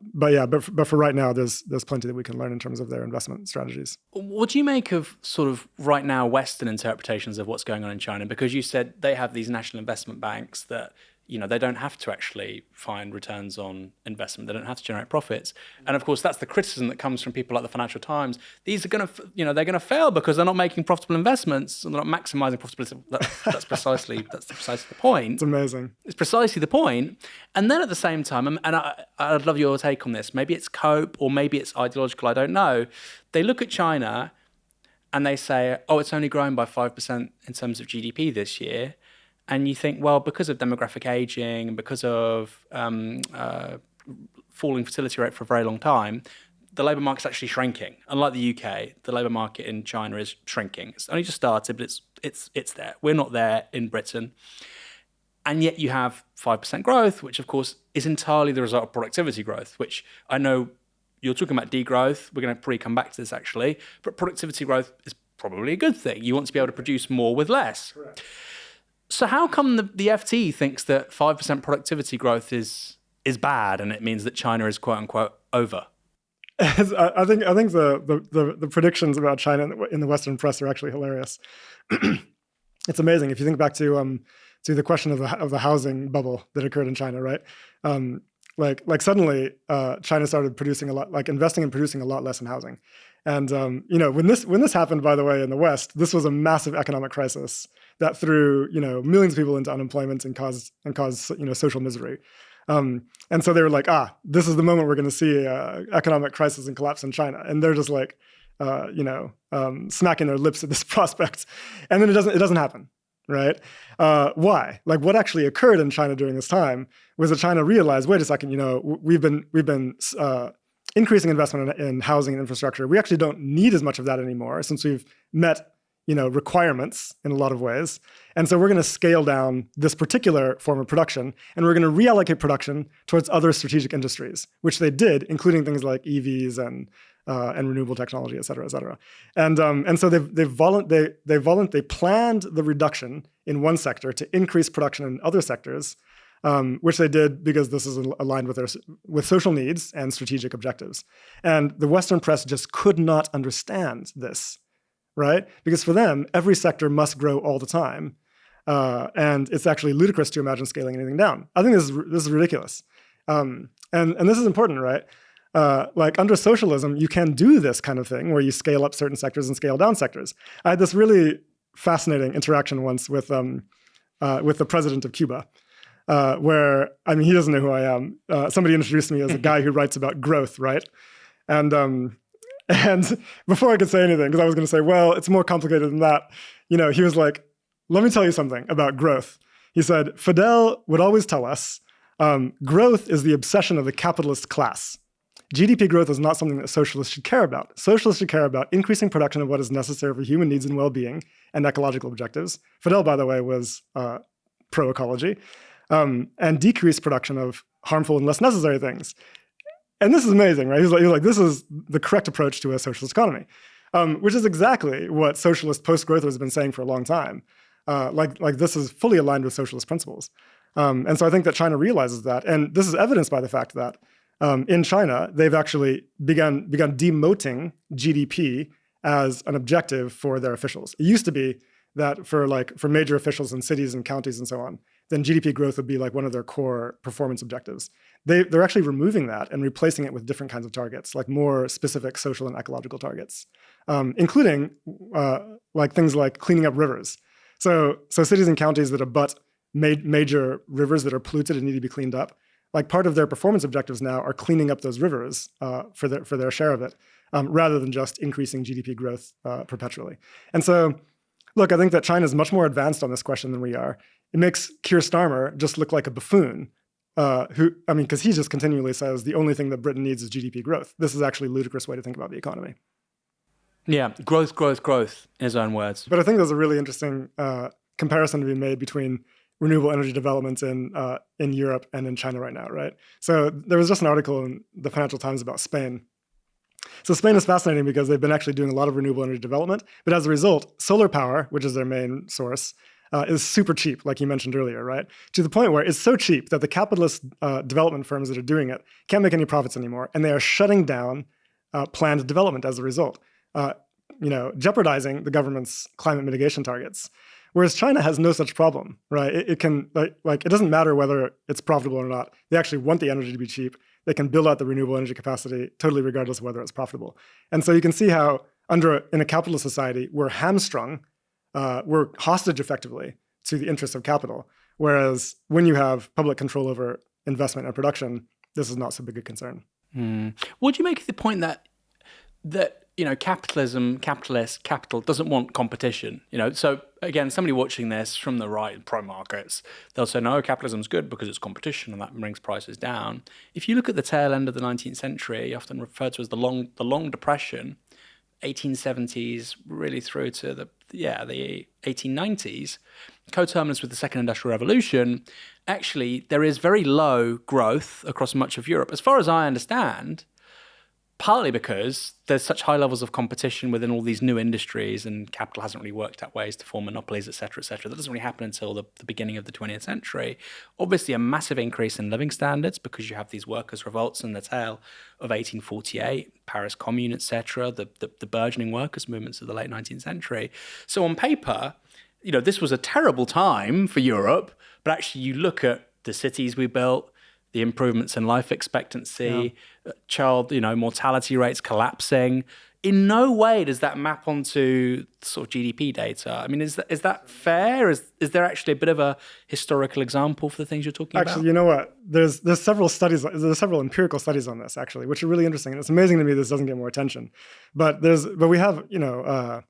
right now, there's plenty that we can learn in terms of their investment strategies. What do you make of sort of right now Western interpretations of what's going on in China? Because you said they have these national investment banks that they don't have to actually find returns on investment. They don't have to generate profits. And of course, that's the criticism that comes from people like the Financial Times. These are going to, they're going to fail because they're not making profitable investments and they're not maximizing profitability. That's precisely the point. It's amazing. It's precisely the point. And then at the same time, and I'd love your take on this. Maybe it's cope or maybe it's ideological. I don't know. They look at China and they say, oh, it's only grown by 5% in terms of GDP this year. And you think, well, because of demographic aging and because of falling fertility rate for a very long time, the labour market's actually shrinking. Unlike the UK, the labour market in China is shrinking. It's only just started, but it's there. We're not there in Britain. And yet you have 5% growth, which of course is entirely the result of productivity growth, which I know you're talking about degrowth. We're going to probably come back to this actually, but productivity growth is probably a good thing. You want to be able to produce more with less. Correct. So how come the FT thinks that 5% productivity growth is bad and it means that China is quote unquote over? I think the predictions about China in the Western press are actually hilarious. It's amazing if you think back to the question of the housing bubble that occurred in China, right? Like suddenly China started producing a lot, like investing and producing a lot less in housing. And when this happened, by the way, in the West, this was a massive economic crisis that threw millions of people into unemployment and caused social misery. And so they were like, this is the moment we're going to see economic crisis and collapse in China. And they're just like, smacking their lips at this prospect. And then it doesn't happen, right? Why? Like what actually occurred in China during this time was that China realized, wait a second, we've been increasing investment in housing and infrastructure. We actually don't need as much of that anymore since we've met requirements in a lot of ways. And so we're going to scale down this particular form of production, and we're going to reallocate production towards other strategic industries, which they did, including things like EVs and renewable technology, et cetera, et cetera. And so they planned the reduction in one sector to increase production in other sectors, which they did because this is aligned with social needs and strategic objectives. And the Western press just could not understand this, right? Because for them, every sector must grow all the time. And it's actually ludicrous to imagine scaling anything down. I think this is ridiculous. And this is important, right? Like under socialism, you can do this kind of thing where you scale up certain sectors and scale down sectors. I had this really fascinating interaction once with the president of Cuba, where, he doesn't know who I am. Somebody introduced me as a guy who writes about growth, right? And before I could say anything, because I was going to say, well, it's more complicated than that, he was like, let me tell you something about growth. He said, Fidel would always tell us, growth is the obsession of the capitalist class. GDP growth is not something that socialists should care about. Socialists should care about increasing production of what is necessary for human needs and well-being and ecological objectives. Fidel, by the way, was pro-ecology, and decrease production of harmful and less necessary things. And this is amazing, right? He's like, this is the correct approach to a socialist economy, which is exactly what socialist post-growthers have been saying for a long time. Like this is fully aligned with socialist principles. And so I think that China realizes that. And this is evidenced by the fact that in China, they've actually begun demoting GDP as an objective for their officials. It used to be that for major officials in cities and counties and so on, then GDP growth would be like one of their core performance objectives. They're actually removing that and replacing it with different kinds of targets, like more specific social and ecological targets, including like things like cleaning up rivers. So cities and counties that abut major rivers that are polluted and need to be cleaned up, like part of their performance objectives now are cleaning up those rivers for their share of it, rather than just increasing GDP growth perpetually. And so, look, I think that China is much more advanced on this question than we are. It makes Keir Starmer just look like a buffoon, because he just continually says the only thing that Britain needs is GDP growth. This is actually a ludicrous way to think about the economy. Yeah, growth, in his own words. But I think there's a really interesting comparison to be made between renewable energy developments in Europe and in China right now, right? So there was just an article in the Financial Times about Spain. So Spain is fascinating because they've been actually doing a lot of renewable energy development, but as a result, solar power, which is their main source, is super cheap, like you mentioned earlier, right? To the point where it's so cheap that the capitalist development firms that are doing it can't make any profits anymore, and they are shutting down planned development as a result, jeopardizing the government's climate mitigation targets. Whereas China has no such problem, right? It can like it doesn't matter whether it's profitable or not. They actually want the energy to be cheap. They can build out the renewable energy capacity totally regardless of whether it's profitable. And so you can see how in a capitalist society, we're hamstrung, we're hostage effectively to the interests of capital. Whereas when you have public control over investment and production, this is not so big a concern. What do you make of the point that capital doesn't want competition? So again, somebody watching this from the right, pro markets, they'll say, no, capitalism's good because it's competition and that brings prices down. If you look at the tail end of the 19th century, often referred to as the Long Depression, 1870s really through to the 1890s, coterminous with the Second Industrial Revolution, actually there is very low growth across much of Europe, as far as I understand, partly because there's such high levels of competition within all these new industries and capital hasn't really worked out ways to form monopolies, et cetera, et cetera. That doesn't really happen until the beginning of the 20th century. Obviously, a massive increase in living standards because you have these workers' revolts in the tail of 1848, Paris Commune, et cetera, the burgeoning workers' movements of the late 19th century. So on paper, this was a terrible time for Europe, but actually you look at the cities we built, the improvements in life expectancy, child, mortality rates collapsing. In no way does that map onto sort of GDP data. I mean, is that fair? Is there actually a bit of a historical example for the things you're talking about? Actually, you know what? There's several studies. There's several empirical studies on this actually, which are really interesting. And it's amazing to me this doesn't get more attention. But we have a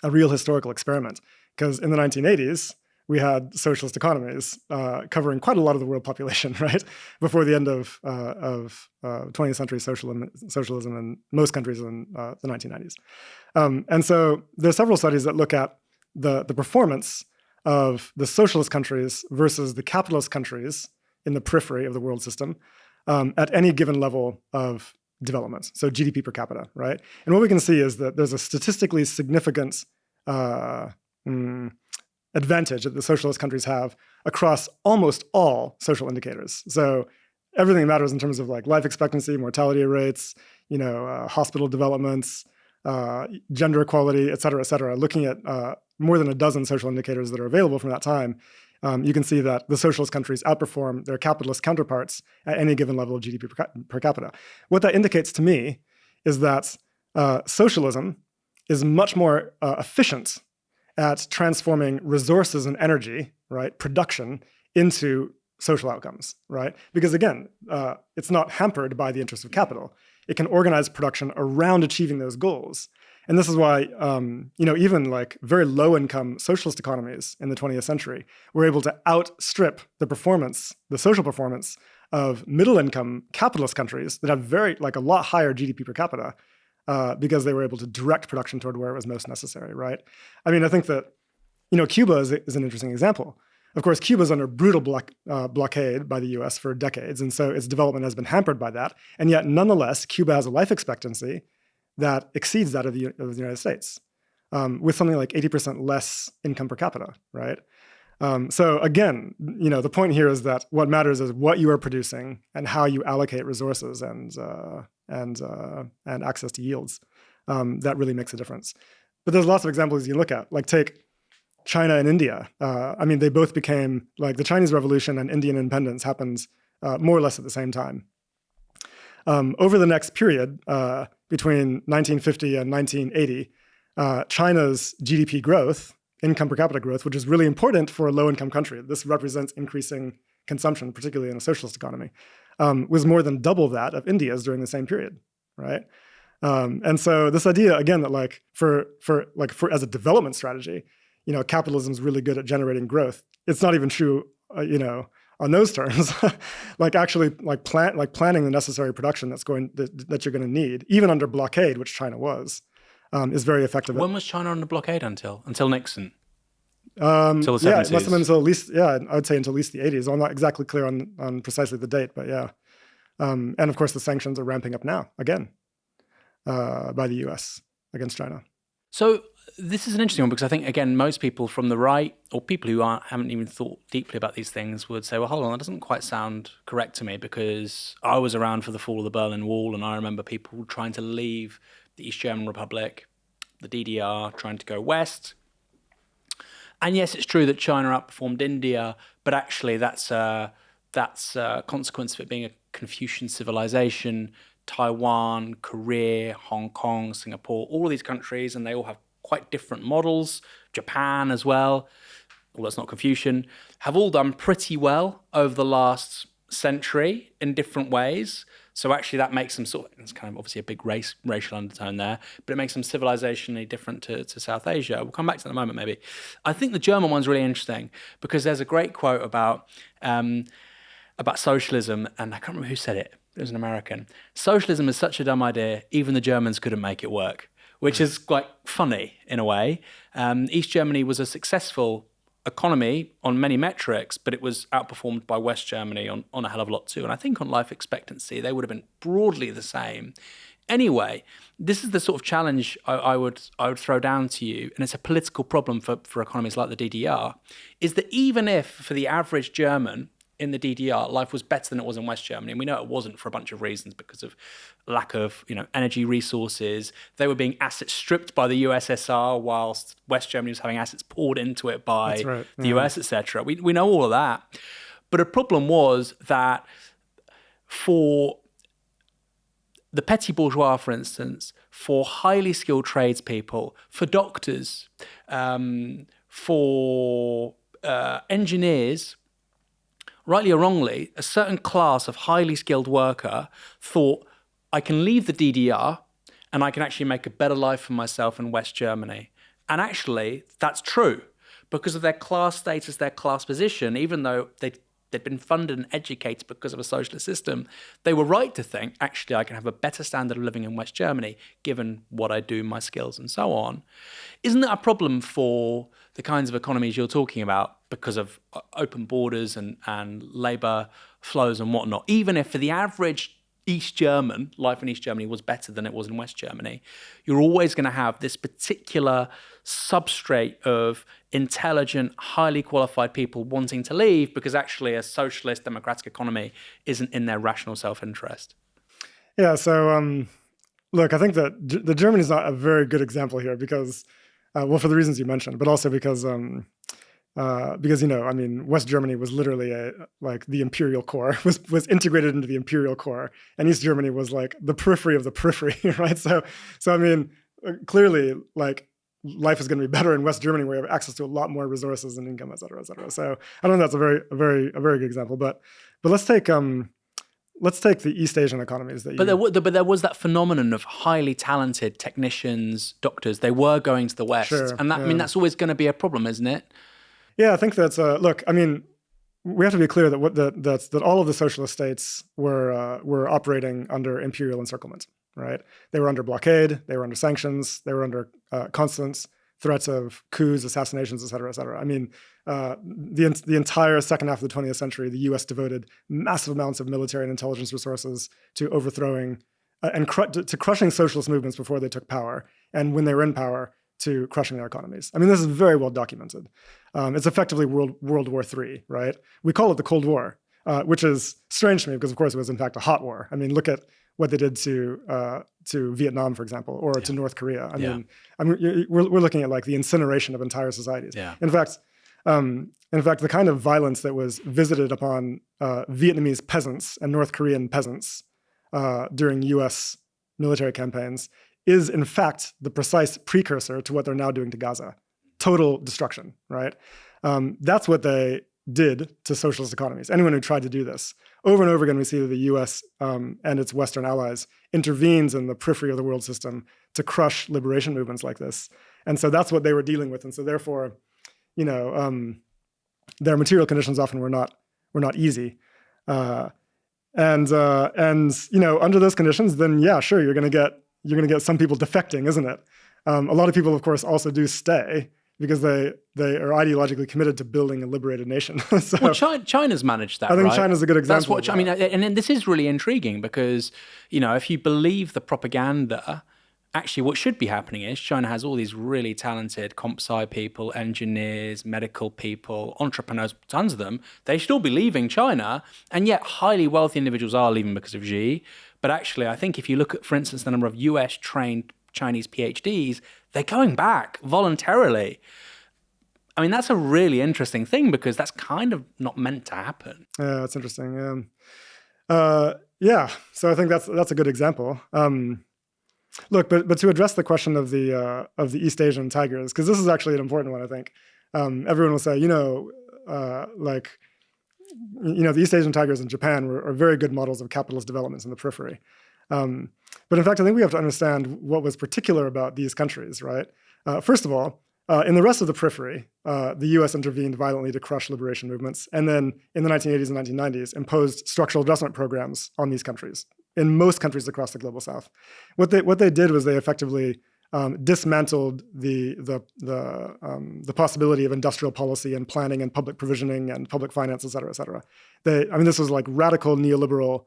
real historical experiment because in the 1980s. We had socialist economies covering quite a lot of the world population, right? Before the end of 20th century socialism in most countries in the 1990s. And so there are several studies that look at the performance of the socialist countries versus the capitalist countries in the periphery of the world system at any given level of development. So GDP per capita, right? And what we can see is that there's a statistically significant advantage that the socialist countries have across almost all social indicators. So everything that matters in terms of like life expectancy, mortality rates, hospital developments, gender equality, et cetera, looking at more than a dozen social indicators that are available from that time, you can see that the socialist countries outperform their capitalist counterparts at any given level of GDP per capita. What that indicates to me is that socialism is much more efficient at transforming resources and energy, right, production, into social outcomes, right? Because again, it's not hampered by the interests of capital. It can organize production around achieving those goals. And this is why, even like very low-income socialist economies in the 20th century were able to outstrip the social performance of middle-income capitalist countries that have a lot higher GDP per capita, because they were able to direct production toward where it was most necessary, right? I mean, I think that, Cuba is an interesting example. Of course, Cuba is under brutal blockade by the US for decades, and so its development has been hampered by that. And yet, nonetheless, Cuba has a life expectancy that exceeds that of the United States, with something like 80% less income per capita, right? So again, the point here is that what matters is what you are producing and how you allocate resources and access to yields. That really makes a difference. But there's lots of examples you look at, like take China and India. They both became, like the Chinese Revolution and Indian independence happened more or less at the same time. Over the next period, between 1950 and 1980, China's GDP growth, income per capita growth, which is really important for a low-income country, this represents increasing consumption, particularly in a socialist economy, was more than double that of India's during the same period, right? And so this idea, again, that for as a development strategy, capitalism is really good at generating growth. It's not even true, on those terms. Planning the necessary production that you're going to need, even under blockade, which China was, is very effective. When was China under blockade until Nixon? Until the 70s? Yeah, it must have been until at least, I'd say until at least the 80s. I'm not exactly clear on precisely the date, but yeah. And of course, the sanctions are ramping up now, again, by the US against China. So this is an interesting one because I think, again, most people from the right or people who haven't even thought deeply about these things would say, well, hold on, that doesn't quite sound correct to me because I was around for the fall of the Berlin Wall and I remember people trying to leave the East German Republic, the DDR, trying to go west. And yes, it's true that China outperformed India, but actually that's a consequence of it being a Confucian civilization. Taiwan, Korea, Hong Kong, Singapore, all of these countries, and they all have quite different models. Japan as well, although it's not Confucian, have all done pretty well over the last century in different ways. So actually that makes them it's kind of obviously a big racial undertone there, but it makes them civilizationally different to South Asia. We'll come back to that in a moment maybe. I think the German one's really interesting because there's a great quote about socialism, and I can't remember who said it. It was an American. Socialism is such a dumb idea, even the Germans couldn't make it work, which is quite funny in a way. East Germany was a successful economy on many metrics, but it was outperformed by West Germany on a hell of a lot too. And I think on life expectancy, they would have been broadly the same. Anyway, this is the sort of challenge I would throw down to you, and it's a political problem for economies like the DDR, is that even if for the average German in the DDR, life was better than it was in West Germany, and we know it wasn't for a bunch of reasons because of lack of energy resources. They were being asset stripped by the USSR whilst West Germany was having assets poured into it by the US, etc. We know all of that. But a problem was that for the petty bourgeois, for instance, for highly skilled tradespeople, for doctors, for engineers, rightly or wrongly, a certain class of highly skilled worker thought, I can leave the DDR and I can actually make a better life for myself in West Germany. And actually, that's true. Because of their class status, their class position, even though they'd been funded and educated because of a socialist system, they were right to think, actually, I can have a better standard of living in West Germany, given what I do, my skills, and so on. Isn't that a problem for the kinds of economies you're talking about because of open borders and labour flows and whatnot? Even if for the average East German, life in East Germany was better than it was in West Germany, you're always going to have this particular substrate of intelligent, highly qualified people wanting to leave because actually a socialist democratic economy isn't in their rational self-interest. Yeah, so look, I think that the Germany is not a very good example here because, well, for the reasons you mentioned, but also because West Germany was literally like the imperial core, was integrated into the imperial core, and East Germany was like the periphery of the periphery, right? So clearly, like, life is going to be better in West Germany where you have access to a lot more resources and income, et cetera, et cetera. So I don't know, that's a very good example. But let's take the East Asian economies that But there was that phenomenon of highly talented technicians, doctors. They were going to the West, and that, I mean, that's always going to be a problem, isn't it? Yeah, I think that's look. I mean, we have to be clear that all of the socialist states were operating under imperial encirclement, right? They were under blockade, they were under sanctions, they were under constant threats of coups, assassinations, et cetera, et cetera. I mean, the entire second half of the 20th century, the U.S. devoted massive amounts of military and intelligence resources to overthrowing and to crushing socialist movements before they took power, and when they were in power, to crushing their economies. I mean, this is very well documented. It's effectively World War III, right? We call it the Cold War, which is strange to me because, of course, it was in fact a hot war. I mean, look at what they did to Vietnam, for example, or to North Korea. I mean, we're looking at like the incineration of entire societies. Yeah. In fact, the kind of violence that was visited upon Vietnamese peasants and North Korean peasants during U.S. military campaigns is in fact the precise precursor to what they're now doing to Gaza. Total destruction, right? That's what they did to socialist economies. Anyone who tried to do this. Over and over again, we see that the US and its Western allies intervenes in the periphery of the world system to crush liberation movements like this. And so that's what they were dealing with. And so therefore, their material conditions often were not easy. And under those conditions, then yeah, sure, you're going to get some people defecting, isn't it? A lot of people, of course, also do stay because they are ideologically committed to building a liberated nation. So, well, China's managed that, I think right? China's a good example. That's what I mean, and this is really intriguing because, if you believe the propaganda, actually what should be happening is China has all these really talented comp sci people, engineers, medical people, entrepreneurs, tons of them. They should all be leaving China, and yet highly wealthy individuals are leaving because of Xi. But actually, I think if you look at, for instance, the number of US-trained Chinese PhDs, they're going back voluntarily. I mean, that's a really interesting thing because that's kind of not meant to happen. Yeah, that's interesting. Yeah, so I think that's a good example. Look, but to address the question of the East Asian tigers, because this is actually an important one, I think. Everyone will say, the East Asian tigers in Japan are very good models of capitalist developments in the periphery. But in fact, I think we have to understand what was particular about these countries, right? First of all, in the rest of the periphery, the US intervened violently to crush liberation movements, and then in the 1980s and 1990s imposed structural adjustment programs on these countries, in most countries across the global south. What they did was they effectively dismantled the possibility of industrial policy and planning and public provisioning and public finance, et cetera, et cetera. This was like radical neoliberal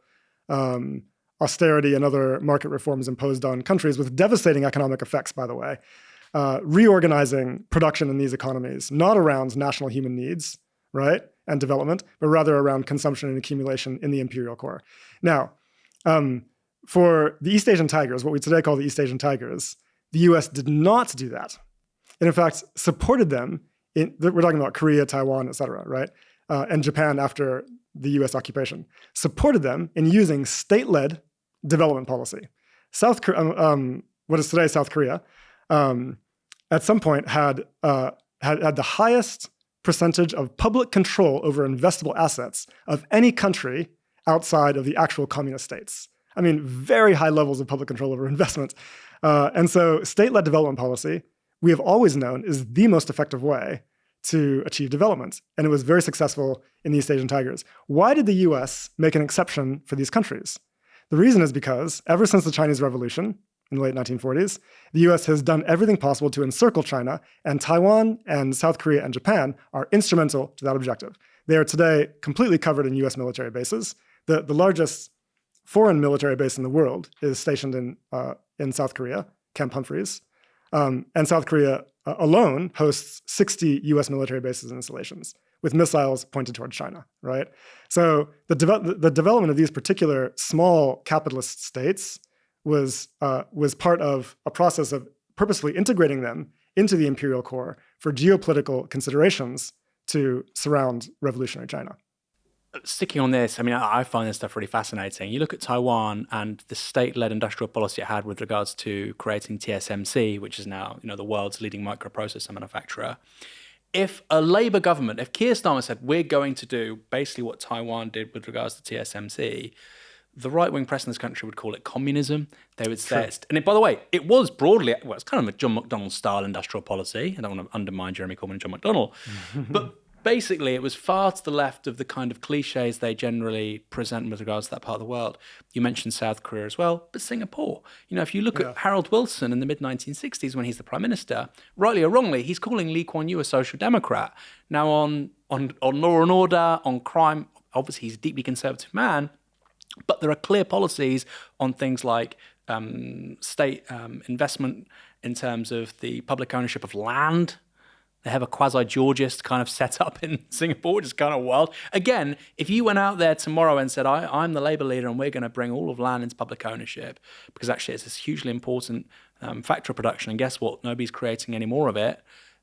austerity and other market reforms imposed on countries with devastating economic effects, by the way, reorganizing production in these economies, not around national human needs, right, and development, but rather around consumption and accumulation in the imperial core. Now, for the East Asian tigers, what we today call the East Asian tigers, the US did not do that. It, in fact, supported them we're talking about Korea, Taiwan, et cetera, right? And Japan after the US occupation, supported them in using state-led development policy. What is today South Korea, at some point had the highest percentage of public control over investable assets of any country outside of the actual communist states. I mean, very high levels of public control over investment. And so state-led development policy, we have always known, is the most effective way to achieve development. And it was very successful in the East Asian tigers. Why did the US make an exception for these countries? The reason is because ever since the Chinese Revolution in the late 1940s, the US has done everything possible to encircle China, and Taiwan and South Korea and Japan are instrumental to that objective. They are today completely covered in US military bases. The largest foreign military base in the world is stationed in South Korea, Camp Humphreys. And South Korea alone hosts 60 US military bases and installations with missiles pointed toward China, right? So the development of these particular small capitalist states was part of a process of purposefully integrating them into the imperial core for geopolitical considerations to surround revolutionary China. Sticking on this, I mean, I find this stuff really fascinating. You look at Taiwan and the state-led industrial policy it had with regards to creating TSMC, which is now, the world's leading microprocessor manufacturer. If a Labour government, if Keir Starmer said, we're going to do basically what Taiwan did with regards to TSMC, the right-wing press in this country would call it communism. They would say, by the way, it was broadly, it's kind of a John McDonnell-style industrial policy. I don't want to undermine Jeremy Corbyn and John McDonnell, but basically, it was far to the left of the kind of cliches they generally present with regards to that part of the world. You mentioned South Korea as well, but Singapore. If you look at Harold Wilson in the mid-1960s when he's the prime minister, rightly or wrongly, he's calling Lee Kuan Yew a social democrat. Now on law and order, on crime, obviously he's a deeply conservative man, but there are clear policies on things like state investment in terms of the public ownership of land. They have a quasi-Georgist kind of setup in Singapore, which is kind of wild. Again, if you went out there tomorrow and said, I'm the Labour leader and we're going to bring all of land into public ownership, because actually it's this hugely important factor of production, and guess what? Nobody's creating any more of it.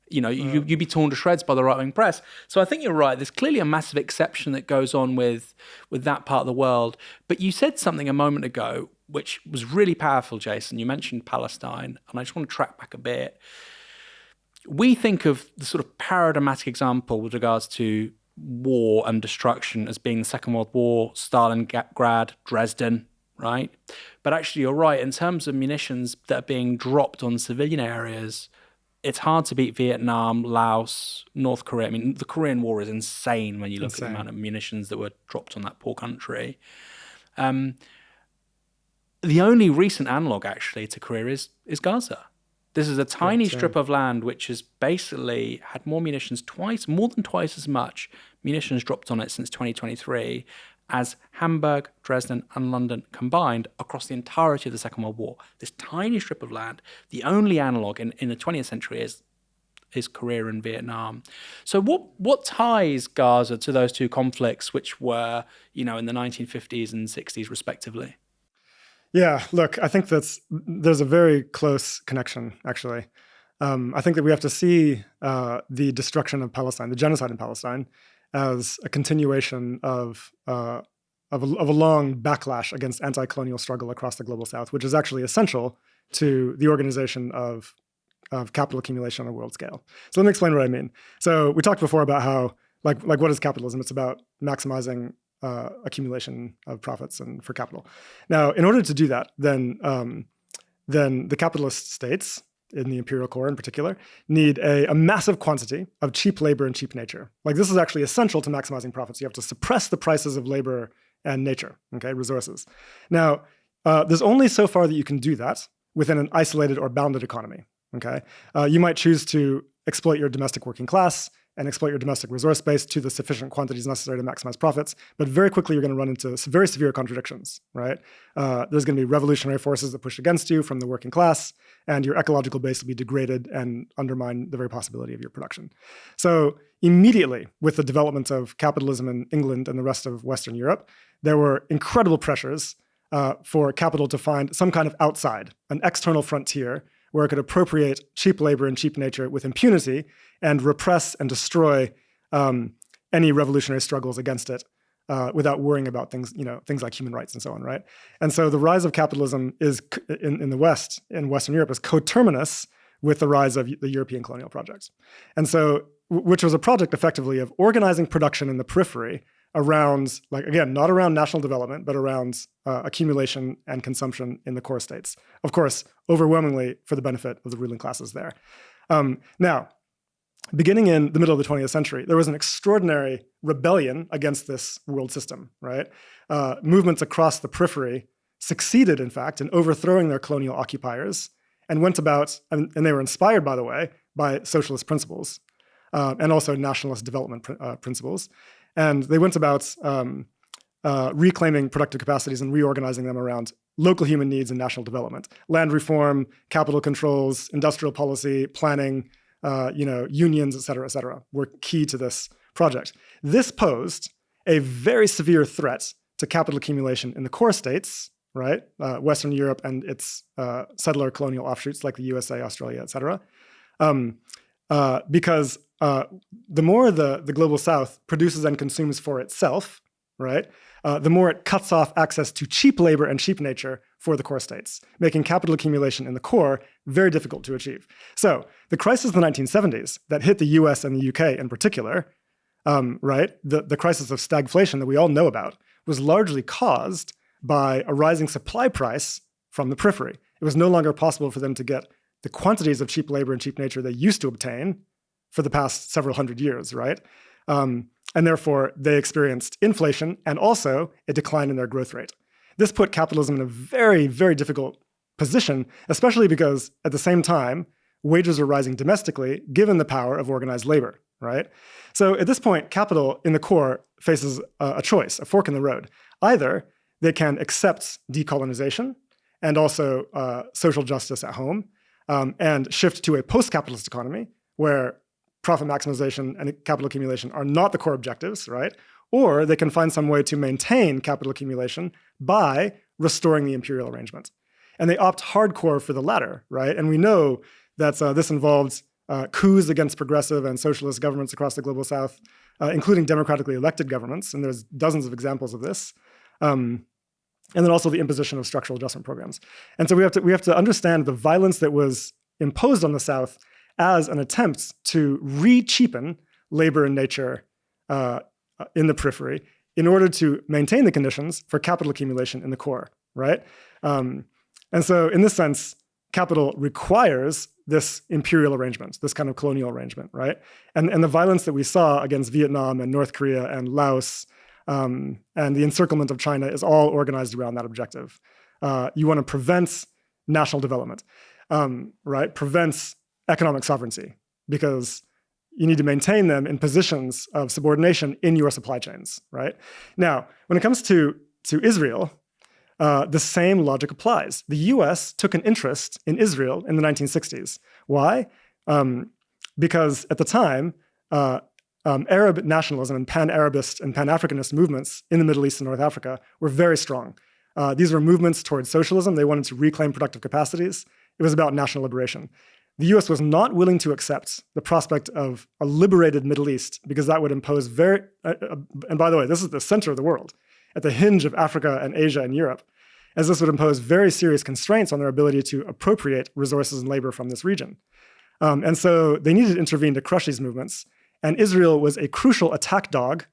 You'd be torn to shreds by the right-wing press. So I think you're right. There's clearly a massive exception that goes on with that part of the world. But you said something a moment ago, which was really powerful, Jason. You mentioned Palestine, and I just want to track back a bit. We think of the sort of paradigmatic example with regards to war and destruction as being the Second World War, Stalingrad, Dresden, right? But actually, you're right. In terms of munitions that are being dropped on civilian areas, it's hard to beat Vietnam, Laos, North Korea. I mean, the Korean War is insane when you look at the amount of munitions that were dropped on that poor country. The only recent analog, actually, to Korea is Gaza. This is a tiny strip of land which has basically had more than twice as much munitions dropped on it since 2023 as Hamburg, Dresden, and London combined across the entirety of the Second World War. This tiny strip of land, the only analog in the 20th century is Korea and Vietnam. So what ties Gaza to those two conflicts, which were, in the 1950s and 60s respectively? Yeah, look, I think there's a very close connection, actually. I think that we have to see the destruction of Palestine, the genocide in Palestine, as a continuation of a long backlash against anti-colonial struggle across the global South, which is actually essential to the organization of capital accumulation on a world scale. So let me explain what I mean. So we talked before about how, like what is capitalism? It's about maximizing accumulation of profits and for capital. Now, in order to do that, then the capitalist states, in the imperial core in particular, need a massive quantity of cheap labor and cheap nature. Like, this is actually essential to maximizing profits. You have to suppress the prices of labor and nature, okay, resources. Now, there's only so far that you can do that within an isolated or bounded economy, okay? You might choose to exploit your domestic working class and exploit your domestic resource base to the sufficient quantities necessary to maximize profits. But very quickly, you're going to run into very severe contradictions, right? There's going to be revolutionary forces that push against you from the working class, and your ecological base will be degraded and undermine the very possibility of your production. So immediately, with the development of capitalism in England and the rest of Western Europe, there were incredible pressures for capital to find some kind of outside, an external frontier, where it could appropriate cheap labor and cheap nature with impunity and repress and destroy any revolutionary struggles against it without worrying about things like human rights and so on, right? And so the rise of capitalism is in the West, in Western Europe, is coterminous with the rise of the European colonial projects. And so, which was a project effectively of organizing production in the periphery around, like, again, not around national development, but around accumulation and consumption in the core states. Of course, overwhelmingly for the benefit of the ruling classes there. Now, beginning in the middle of the 20th century, there was an extraordinary rebellion against this world system, right? Movements across the periphery succeeded, in fact, in overthrowing their colonial occupiers and went about, and they were inspired, by the way, by socialist principles and also nationalist development principles. And they went about reclaiming productive capacities and reorganizing them around local human needs and national development. Land reform, capital controls, industrial policy, planning, unions, et cetera, were key to this project. This posed a very severe threat to capital accumulation in the core states, right? Western Europe and its settler colonial offshoots like the USA, Australia, et cetera. Because the more the global South produces and consumes for itself, right, the more it cuts off access to cheap labor and cheap nature for the core states, making capital accumulation in the core very difficult to achieve. So the crisis of the 1970s that hit the US and the UK in particular, right, the crisis of stagflation that we all know about, was largely caused by a rising supply price from the periphery. It was no longer possible for them to get the quantities of cheap labor and cheap nature they used to obtain for the past several hundred years, right? And therefore, they experienced inflation and also a decline in their growth rate. This put capitalism in a very, very difficult position, especially because at the same time, wages are rising domestically, given the power of organized labor, right? So at this point, capital in the core faces a choice, a fork in the road. Either they can accept decolonization and also social justice at home and shift to a post-capitalist economy where profit maximization and capital accumulation are not the core objectives, right? Or they can find some way to maintain capital accumulation by restoring the imperial arrangement. And they opt hardcore for the latter, right? And we know that this involves coups against progressive and socialist governments across the global South, including democratically elected governments, and there's dozens of examples of this. And then also the imposition of structural adjustment programs. And so we have to understand the violence that was imposed on the South as an attempt to re-cheapen labor and nature in the periphery in order to maintain the conditions for capital accumulation in the core, right? And so in this sense, capital requires this imperial arrangement, this kind of colonial arrangement, right? And the violence that we saw against Vietnam and North Korea and Laos and the encirclement of China is all organized around that objective. You want to prevent national development, right? Prevent economic sovereignty, because you need to maintain them in positions of subordination in your supply chains, right? Now, when it comes to Israel, the same logic applies. The US took an interest in Israel in the 1960s. Why? Because at the time, Arab nationalism and pan-Arabist and pan-Africanist movements in the Middle East and North Africa were very strong. These were movements towards socialism. They wanted to reclaim productive capacities. It was about national liberation. the US was not willing to accept the prospect of a liberated Middle East because that would impose and by the way, this is the center of the world, at the hinge of Africa and Asia and Europe, as this would impose very serious constraints on their ability to appropriate resources and labor from this region. And so they needed to intervene to crush these movements. And Israel was a crucial attack dog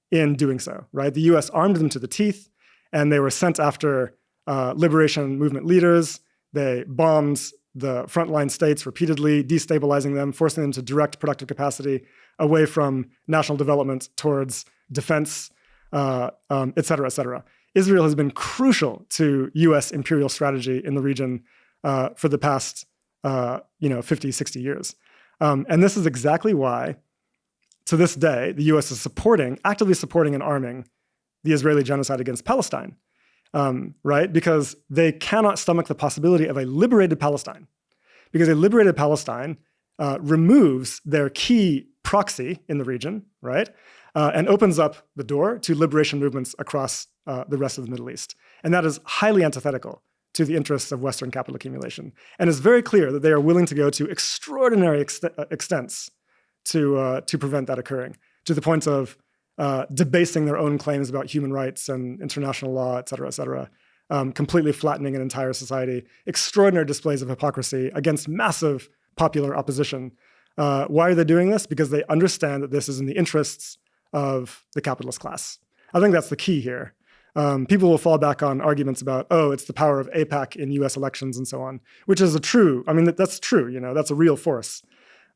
in doing so, right? The US armed them to the teeth, and they were sent after liberation movement leaders. They bombed the frontline states repeatedly, destabilizing them, forcing them to direct productive capacity away from national development towards defense, et cetera, et cetera. Israel has been crucial to US imperial strategy in the region for the past 50, 60 years. And this is exactly why, to this day, the US is actively supporting and arming the Israeli genocide against Palestine, right? Because they cannot stomach the possibility of a liberated Palestine. Because a liberated Palestine removes their key proxy in the region, right? And opens up the door to liberation movements across the rest of the Middle East. And that is highly antithetical to the interests of Western capital accumulation. And it's very clear that they are willing to go to extraordinary extents to prevent that occurring, to the point of debasing their own claims about human rights and international law, et cetera, completely flattening an entire society, extraordinary displays of hypocrisy against massive popular opposition. Why are they doing this? Because they understand that this is in the interests of the capitalist class. I think that's the key here. People will fall back on arguments about, it's the power of AIPAC in US elections and so on, which is that's true, that's a real force.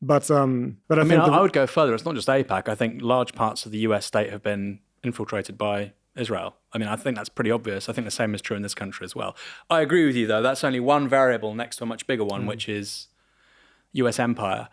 But I would go further. It's not just AIPAC. I think large parts of the US state have been infiltrated by Israel. I think that's pretty obvious. I think the same is true in this country as well. I agree with you, though. That's only one variable next to a much bigger one, which is US empire.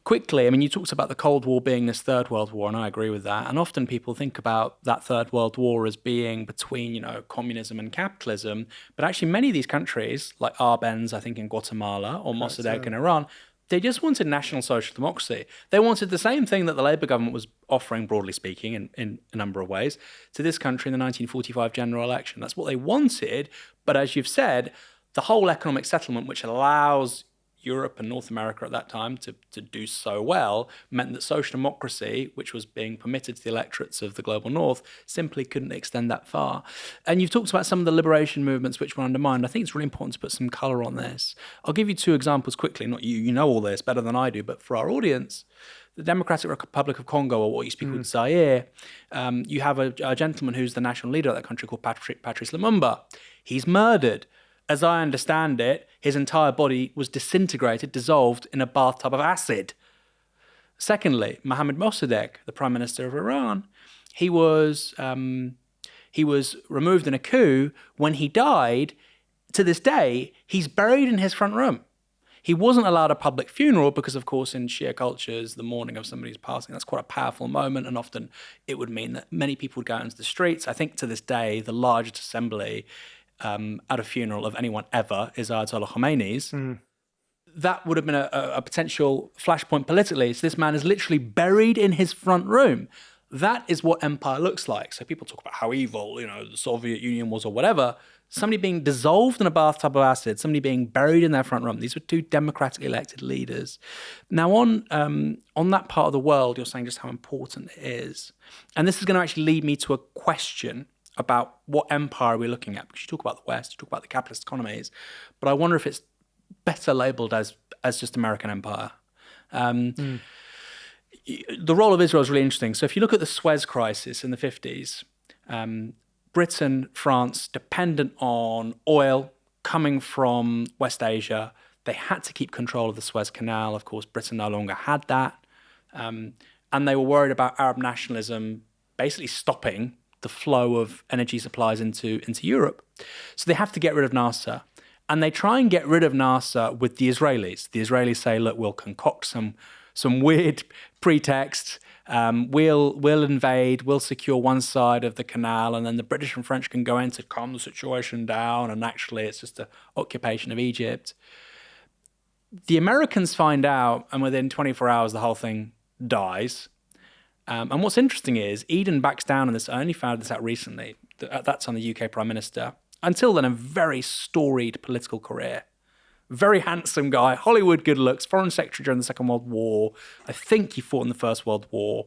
Quickly, you talked about the Cold War being this Third World War, and I agree with that. And often people think about that Third World War as being between, communism and capitalism. But actually, many of these countries, like Arbenz, I think in Guatemala, or Mossadegh in Iran, they just wanted national social democracy. They wanted the same thing that the Labour government was offering, broadly speaking, in a number of ways, to this country in the 1945 general election. That's what they wanted. But as you've said, the whole economic settlement, which allows Europe and North America at that time to do so well, meant that social democracy, which was being permitted to the electorates of the global North, simply couldn't extend that far. And you've talked about some of the liberation movements which were undermined. I think it's really important to put some colour on this. I'll give you two examples quickly. Not you know all this better than I do, but for our audience, the Democratic Republic of Congo, or what used to be called Zaire, you have a gentleman who's the national leader of that country called Patrice Lumumba. He's murdered. As I understand it, his entire body was disintegrated, dissolved in a bathtub of acid. Secondly, Mohammad Mossadegh, the Prime Minister of Iran, he was removed in a coup. When he died, to this day, he's buried in his front room. He wasn't allowed a public funeral because, of course, in Shia cultures, the mourning of somebody's passing, that's quite a powerful moment, and often it would mean that many people would go out into the streets. I think to this day, the largest assembly at a funeral of anyone ever is Ayatollah Khomeini's. That would have been a potential flashpoint politically. So this man is literally buried in his front room. That is what empire looks like. So people talk about how evil, the Soviet Union was or whatever. Somebody being dissolved in a bathtub of acid, somebody being buried in their front room. These were two democratically elected leaders. Now on that part of the world, you're saying just how important it is. And this is going to actually lead me to a question about what empire we're looking at. Because you talk about the West, you talk about the capitalist economies, but I wonder if it's better labelled as just American empire. The role of Israel is really interesting. So if you look at the Suez Crisis in the 50s, Britain, France, dependent on oil coming from West Asia, they had to keep control of the Suez Canal. Of course, Britain no longer had that. And they were worried about Arab nationalism basically stopping the flow of energy supplies into Europe. So they have to get rid of Nasser. And they try and get rid of Nasser with the Israelis. The Israelis say, look, we'll concoct some weird pretext. We'll invade, we'll secure one side of the canal, and then the British and French can go in to calm the situation down, and actually it's just an occupation of Egypt. The Americans find out, and within 24 hours the whole thing dies. And what's interesting is Eden backs down on this. I only found this out recently. At that time, the UK Prime Minister, until then a very storied political career, very handsome guy, Hollywood good looks, foreign secretary during the Second World War. I think he fought in the First World War,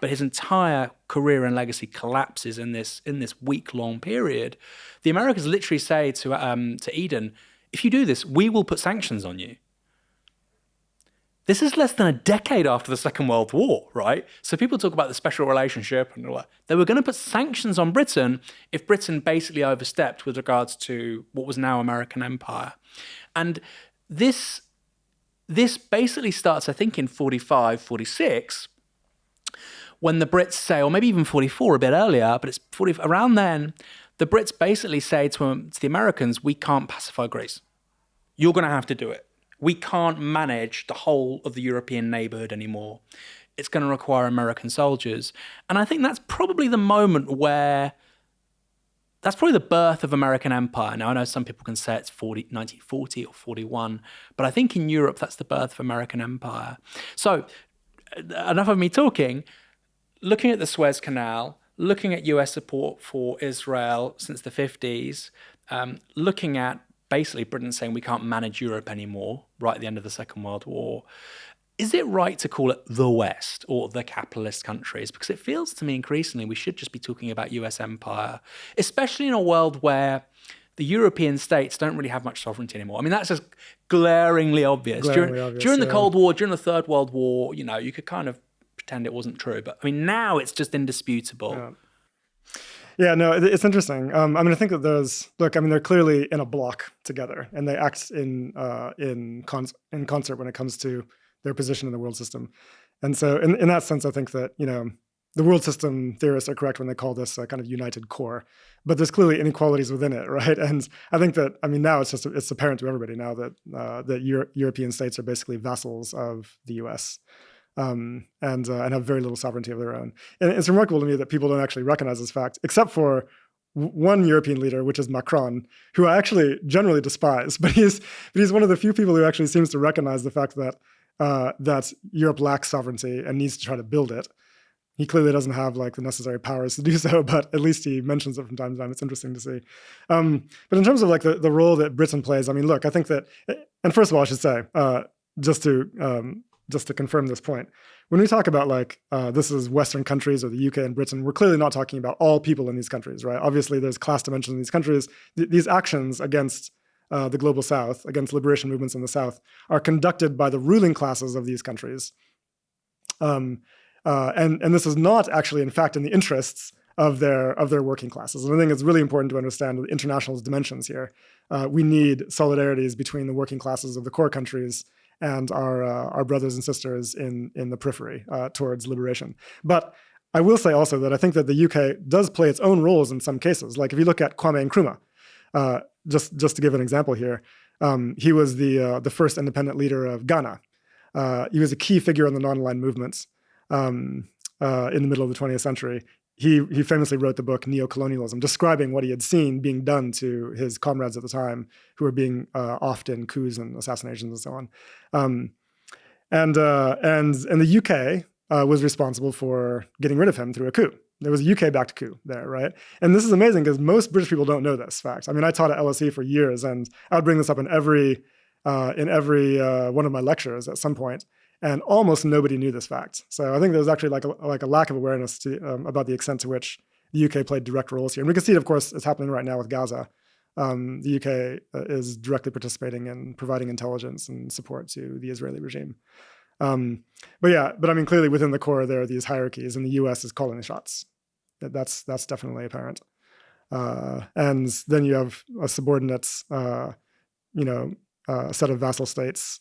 but his entire career and legacy collapses in this week-long period. The Americans literally say to Eden, if you do this, we will put sanctions on you. This is less than a decade after the Second World War, right? So people talk about the special relationship and all that. They were going to put sanctions on Britain if Britain basically overstepped with regards to what was now American empire. And this basically starts, I think, in 45, 46, when the Brits say, or maybe even 44, a bit earlier, but it's 40, around then, the Brits basically say to the Americans, we can't pacify Greece. You're going to have to do it. We can't manage the whole of the European neighborhood anymore. It's going to require American soldiers. And I think that's probably the moment where, that's probably the birth of American empire. Now, I know some people can say it's 1940 or 41, but I think in Europe, that's the birth of American empire. So enough of me talking. Looking at the Suez Canal, looking at US support for Israel since the 50s, looking at basically Britain saying we can't manage Europe anymore right at the end of the Second World War. Is it right to call it the West or the capitalist countries? Because it feels to me increasingly we should just be talking about US empire, especially in a world where the European states don't really have much sovereignty anymore. I mean, that's just glaringly obvious. During the Cold War, during the Third World War, you could kind of pretend it wasn't true. But I mean, now it's just indisputable. Yeah. Yeah, no, it's interesting. I think that they're clearly in a block together, and they act in concert when it comes to their position in the world system. And so, in that sense, I think that the world system theorists are correct when they call this a kind of united core. But there's clearly inequalities within it, right? And I think that now it's apparent to everybody now that European states are basically vassals of the U.S. And have very little sovereignty of their own. And it's remarkable to me that people don't actually recognize this fact, except for one European leader, which is Macron, who I actually generally despise. But he's one of the few people who actually seems to recognize the fact that Europe lacks sovereignty and needs to try to build it. He clearly doesn't have the necessary powers to do so, but at least he mentions it from time to time. It's interesting to see. But in terms of the role that Britain plays, I think that, and first of all, I should say, just to confirm this point, when we talk about this is Western countries or the UK and Britain, we're clearly not talking about all people in these countries, right? Obviously, there's class dimensions in these countries. These actions against the global South, against liberation movements in the South, are conducted by the ruling classes of these countries. And this is not actually, in fact, in the interests of their working classes. And I think it's really important to understand the international dimensions here. We need solidarities between the working classes of the core countries and our brothers and sisters in the periphery towards liberation. But I will say also that I think that the UK does play its own roles in some cases. Like if you look at Kwame Nkrumah, just to give an example here, he was the first independent leader of Ghana. He was a key figure in the non-aligned movements in the middle of the 20th century. He famously wrote the book Neo-Colonialism, describing what he had seen being done to his comrades at the time, who were being offed in coups and assassinations and so on. And the UK was responsible for getting rid of him through a coup. There was a UK-backed coup there, right? And this is amazing because most British people don't know this fact. I mean, I taught at LSE for years, and I would bring this up in every one of my lectures at some point. And almost nobody knew this fact. So I think there's actually a lack of awareness about the extent to which the UK played direct roles here. And we can see it, of course, it's happening right now with Gaza. The UK is directly participating in providing intelligence and support to the Israeli regime. But I mean, clearly within the core there are these hierarchies, and the US is calling the shots. That's definitely apparent. And then you have a subordinates, a set of vassal states.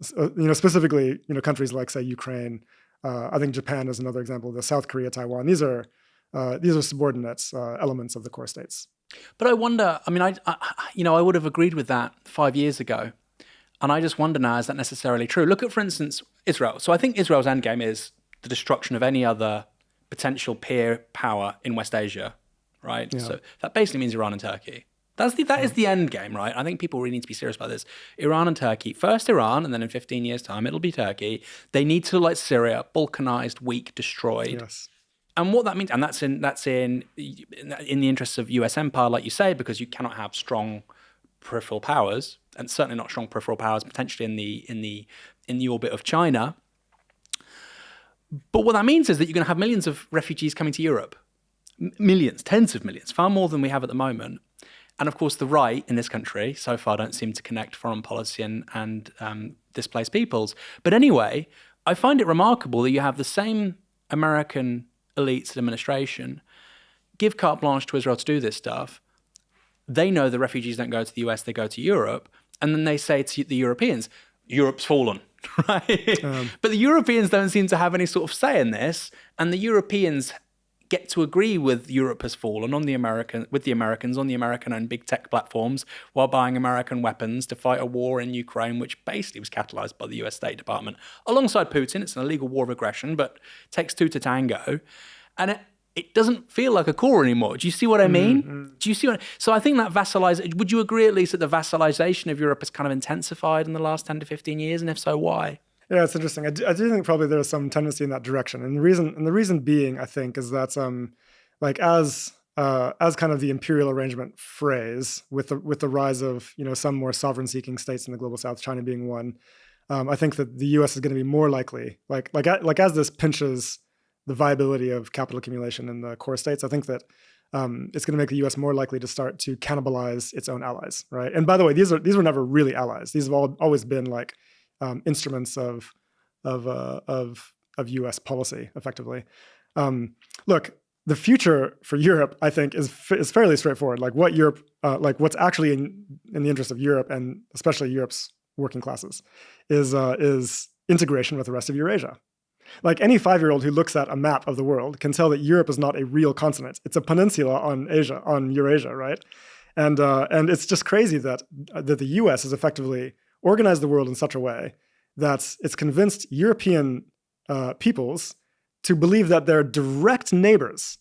Specifically, countries like, say, Ukraine. I think Japan is another example. The South Korea, Taiwan. These are subordinates, elements of the core states. But I wonder. I mean, I would have agreed with that 5 years ago, and I just wonder now: is that necessarily true? Look at, for instance, Israel. So I think Israel's endgame is the destruction of any other potential peer power in West Asia, right? Yeah. So that basically means Iran and Turkey. That is the end game, right? I think people really need to be serious about this. Iran and Turkey. First Iran, and then in 15 years' time, it'll be Turkey. They need to, like Syria, balkanized, weak, destroyed. Yes. And what that means, and that's in the interests of US empire, like you say, because you cannot have strong peripheral powers, and certainly not strong peripheral powers, potentially in the orbit of China. But what that means is that you're going to have millions of refugees coming to Europe. Millions, tens of millions, far more than we have at the moment. And of course, the right in this country so far don't seem to connect foreign policy and displaced peoples. But anyway, I find it remarkable that you have the same American elites and administration give carte blanche to Israel to do this stuff. They know the refugees don't go to the US, they go to Europe. And then they say to the Europeans, Europe's fallen, right? But the Europeans don't seem to have any sort of say in this. And the Europeans get to agree with Europe has fallen with the Americans on the American-owned big tech platforms while buying American weapons to fight a war in Ukraine, which basically was catalyzed by the US State Department. Alongside Putin, it's an illegal war of aggression, but takes two to tango. And it doesn't feel like a core anymore. Do you see what I mean? Mm-hmm. Do you see what? So I think that would you agree at least that the vassalization of Europe has kind of intensified in the last 10 to 15 years? And if so, why? Yeah, it's interesting. I do think probably there's some tendency in that direction, and the reason being, I think, is that like as kind of the imperial arrangement phrase with the rise of some more sovereign-seeking states in the global south, China being one. I think that the U.S. is going to be more likely, like as this pinches the viability of capital accumulation in the core states. I think that it's going to make the U.S. more likely to start to cannibalize its own allies, right? And by the way, these were never really allies. These have always been like instruments of U.S. policy, effectively. Look, the future for Europe, I think, is fairly straightforward. Like what Europe, what's actually in the interest of Europe, and especially Europe's working classes, is integration with the rest of Eurasia. Like any 5-year-old who looks at a map of the world can tell that Europe is not a real continent; it's a peninsula on Eurasia, right? And it's just crazy that the U.S. has effectively organized the world in such a way that it's convinced European peoples to believe that their direct neighbors,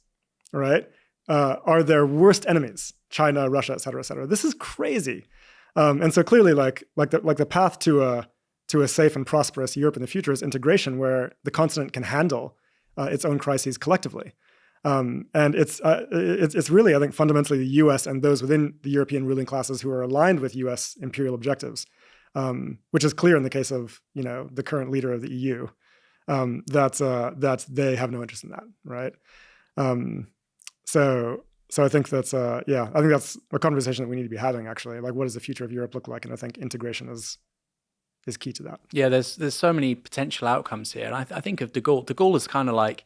right, are their worst enemies: China, Russia, et cetera, et cetera. This is crazy, and so clearly, like the path to a safe and prosperous Europe in the future is integration, where the continent can handle its own crises collectively. And it's really, I think, fundamentally the U.S. and those within the European ruling classes who are aligned with U.S. imperial objectives, which is clear in the case of the current leader of the EU, that they have no interest in that, right? So I think that's I think that's a conversation that we need to be having, actually. Like, what does the future of Europe look like? And I think integration is key to that. Yeah, there's so many potential outcomes here. And I think of de Gaulle. De Gaulle is kind of like,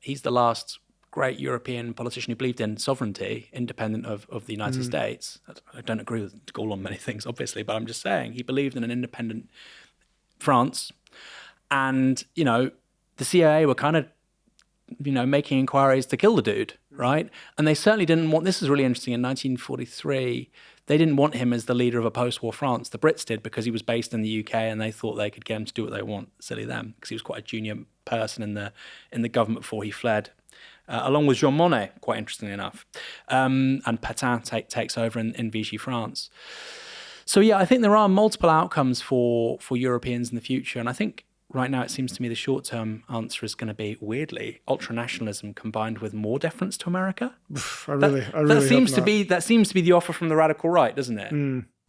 he's the last great European politician who believed in sovereignty, independent of the United States. I don't agree with de Gaulle on many things, obviously, but I'm just saying he believed in an independent France. And, the CIA were kind of, making inquiries to kill the dude, right? And they certainly didn't want, this is really interesting, in 1943, they didn't want him as the leader of a post-war France. The Brits did, because he was based in the UK and they thought they could get him to do what they want. Silly them, because he was quite a junior person in the government before he fled. Along with Jean Monnet, quite interestingly enough. And Pétain takes over in Vichy France. So yeah, I think there are multiple outcomes for Europeans in the future. And I think right now it seems to me the short-term answer is going to be, weirdly, ultranationalism combined with more deference to America. That seems to be the offer from the radical right, doesn't it?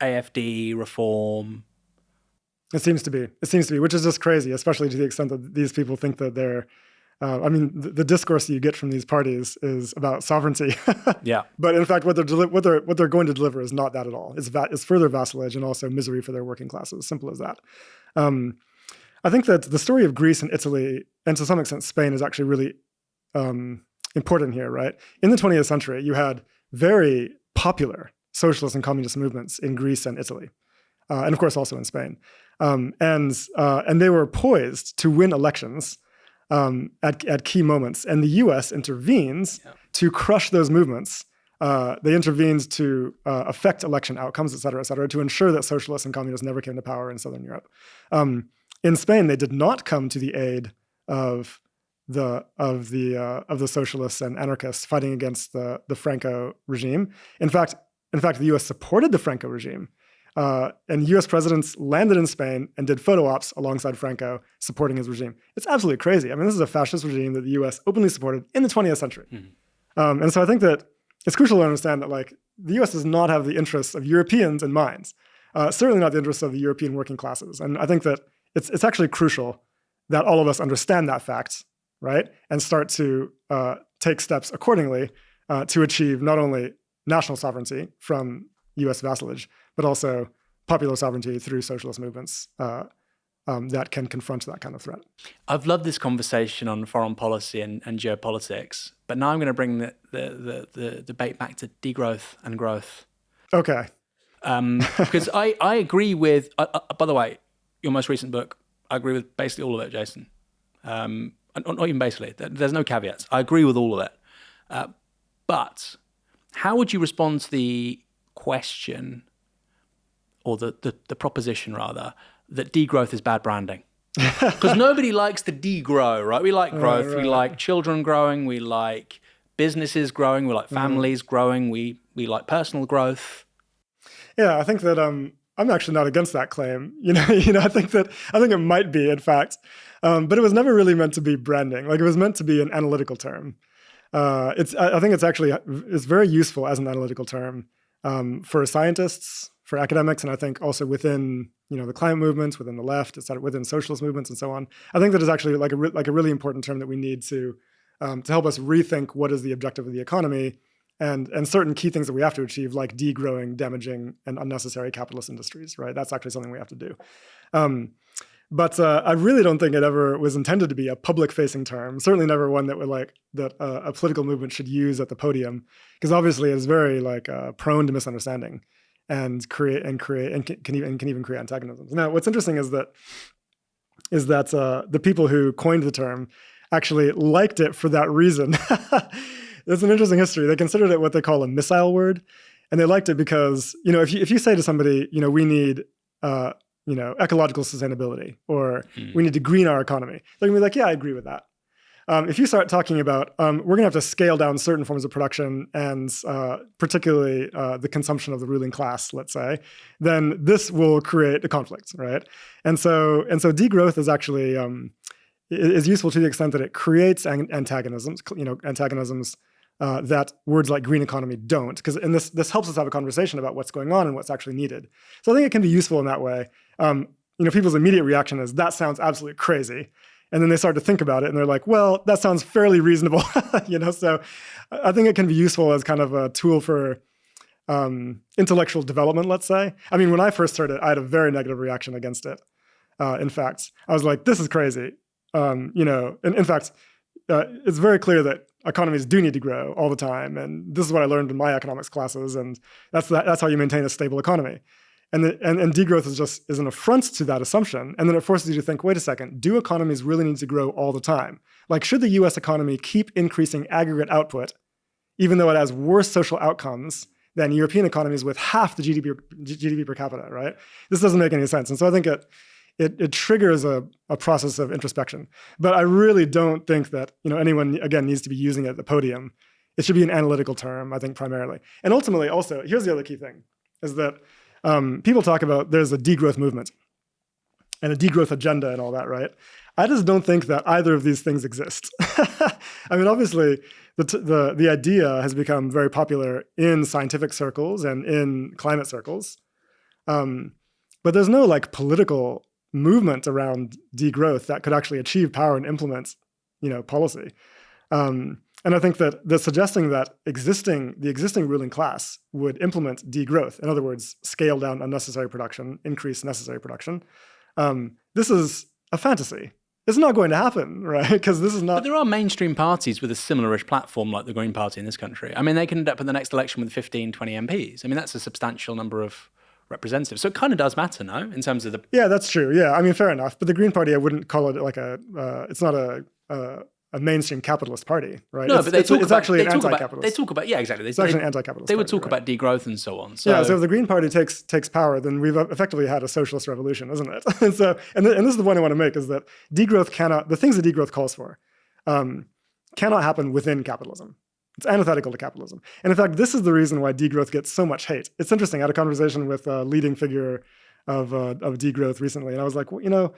AFD, reform. It seems to be, which is just crazy, especially to the extent that these people think that they're, the discourse that you get from these parties is about sovereignty. Yeah. But in fact, what they're going to deliver is not that at all. It's further vassalage and also misery for their working classes. Simple as that. I think that the story of Greece and Italy, and to some extent Spain, is actually really important here, right? In the 20th century, you had very popular socialist and communist movements in Greece and Italy, and of course also in Spain. And they were poised to win elections at key moments, and the U.S. intervenes to crush those movements. They intervened to affect election outcomes, et cetera, to ensure that socialists and communists never came to power in Southern Europe. In Spain, they did not come to the aid of the socialists and anarchists fighting against the Franco regime. In fact, the U.S. supported the Franco regime. And U.S. presidents landed in Spain and did photo ops alongside Franco, supporting his regime. It's absolutely crazy. I mean, this is a fascist regime that the U.S. openly supported in the 20th century. And so I think that it's crucial to understand that, like, the U.S. does not have the interests of Europeans in mind. certainly not the interests of the European working classes. And I think that it's actually crucial that all of us understand that fact, right? And start to take steps accordingly to achieve not only national sovereignty from US vassalage, but also popular sovereignty through socialist movements that can confront that kind of threat. I've loved this conversation on foreign policy and geopolitics, but now I'm going to bring the debate back to degrowth and growth. Okay. Because I agree with, by the way, your most recent book, I agree with basically all of it, Jason. Not even basically, there's no caveats. I agree with all of it. But how would you respond to the question, or the proposition rather, that degrowth is bad branding? Because nobody likes to degrow, right? We like growth. Right. We like children growing. We like businesses growing. We like families growing. We like personal growth. Yeah, I think that I'm actually not against that claim. I think it might be, in fact, but it was never really meant to be branding. Like, it was meant to be an analytical term. I think it's very useful as an analytical term for scientists, for academics, and I think also within the climate movements, within the left, etc., within socialist movements, and so on. I think that is actually like a really important term that we need to help us rethink what is the objective of the economy, and certain key things that we have to achieve, like degrowing, damaging, and unnecessary capitalist industries. Right, that's actually something we have to do. But I really don't think it ever was intended to be a public-facing term. Certainly never one that a political movement should use at the podium, because obviously it's very prone to misunderstanding, and can even create antagonisms. Now, what's interesting is that the people who coined the term actually liked it for that reason. It's an interesting history. They considered it what they call a missile word, and they liked it because if you say to somebody, we need ecological sustainability, or we need to green our economy, they're gonna be like, yeah, I agree with that. If you start talking about we're going to have to scale down certain forms of production, and particularly the consumption of the ruling class, let's say, then this will create a conflict, right? And so degrowth is actually is useful to the extent that it creates antagonisms, that words like green economy don't, because this helps us have a conversation about what's going on and what's actually needed. So I think it can be useful in that way. People's immediate reaction is, that sounds absolutely crazy. And then they start to think about it and they're like, well, that sounds fairly reasonable. So I think it can be useful as kind of a tool for intellectual development, let's say. I mean, when I first heard it, I had a very negative reaction against it. In fact, I was like, this is crazy. And in fact, it's very clear that economies do need to grow all the time. And this is what I learned in my economics classes. And that's how you maintain a stable economy. And degrowth is an affront to that assumption. And then it forces you to think, wait a second, do economies really need to grow all the time? Like, should the US economy keep increasing aggregate output, even though it has worse social outcomes than European economies with half the GDP per capita, right? This doesn't make any sense. And so I think it triggers a process of introspection. But I really don't think that anyone, again, needs to be using it at the podium. It should be an analytical term, I think, primarily. And ultimately, also, here's the other key thing, is that people talk about there's a degrowth movement and a degrowth agenda and all that, right? I just don't think that either of these things exist. I mean, obviously, the idea has become very popular in scientific circles and in climate circles, but there's no political movement around degrowth that could actually achieve power and implement, policy. And I think that the suggesting that the existing ruling class would implement degrowth, in other words, scale down unnecessary production, increase necessary production, this is a fantasy. It's not going to happen, right? Because this is not... But there are mainstream parties with a similar-ish platform like the Green Party in this country. I mean, they can end up in the next election with 15, 20 MPs. I mean, that's a substantial number of representatives. So it kind of does matter, no? In terms of the... Yeah, that's true. Yeah, I mean, fair enough. But the Green Party, I wouldn't call it it's not a mainstream capitalist party, right? No, but it's actually an anti-capitalist. They talk about, yeah, exactly. It's actually an anti-capitalist They would party, talk about degrowth and so on. So. Yeah, so if the Green Party takes power, then we've effectively had a socialist revolution, isn't it? And so, and this is the point I want to make, is that the things that degrowth calls for cannot happen within capitalism. It's antithetical to capitalism. And in fact, this is the reason why degrowth gets so much hate. It's interesting. I had a conversation with a leading figure of degrowth recently, and I was like, well,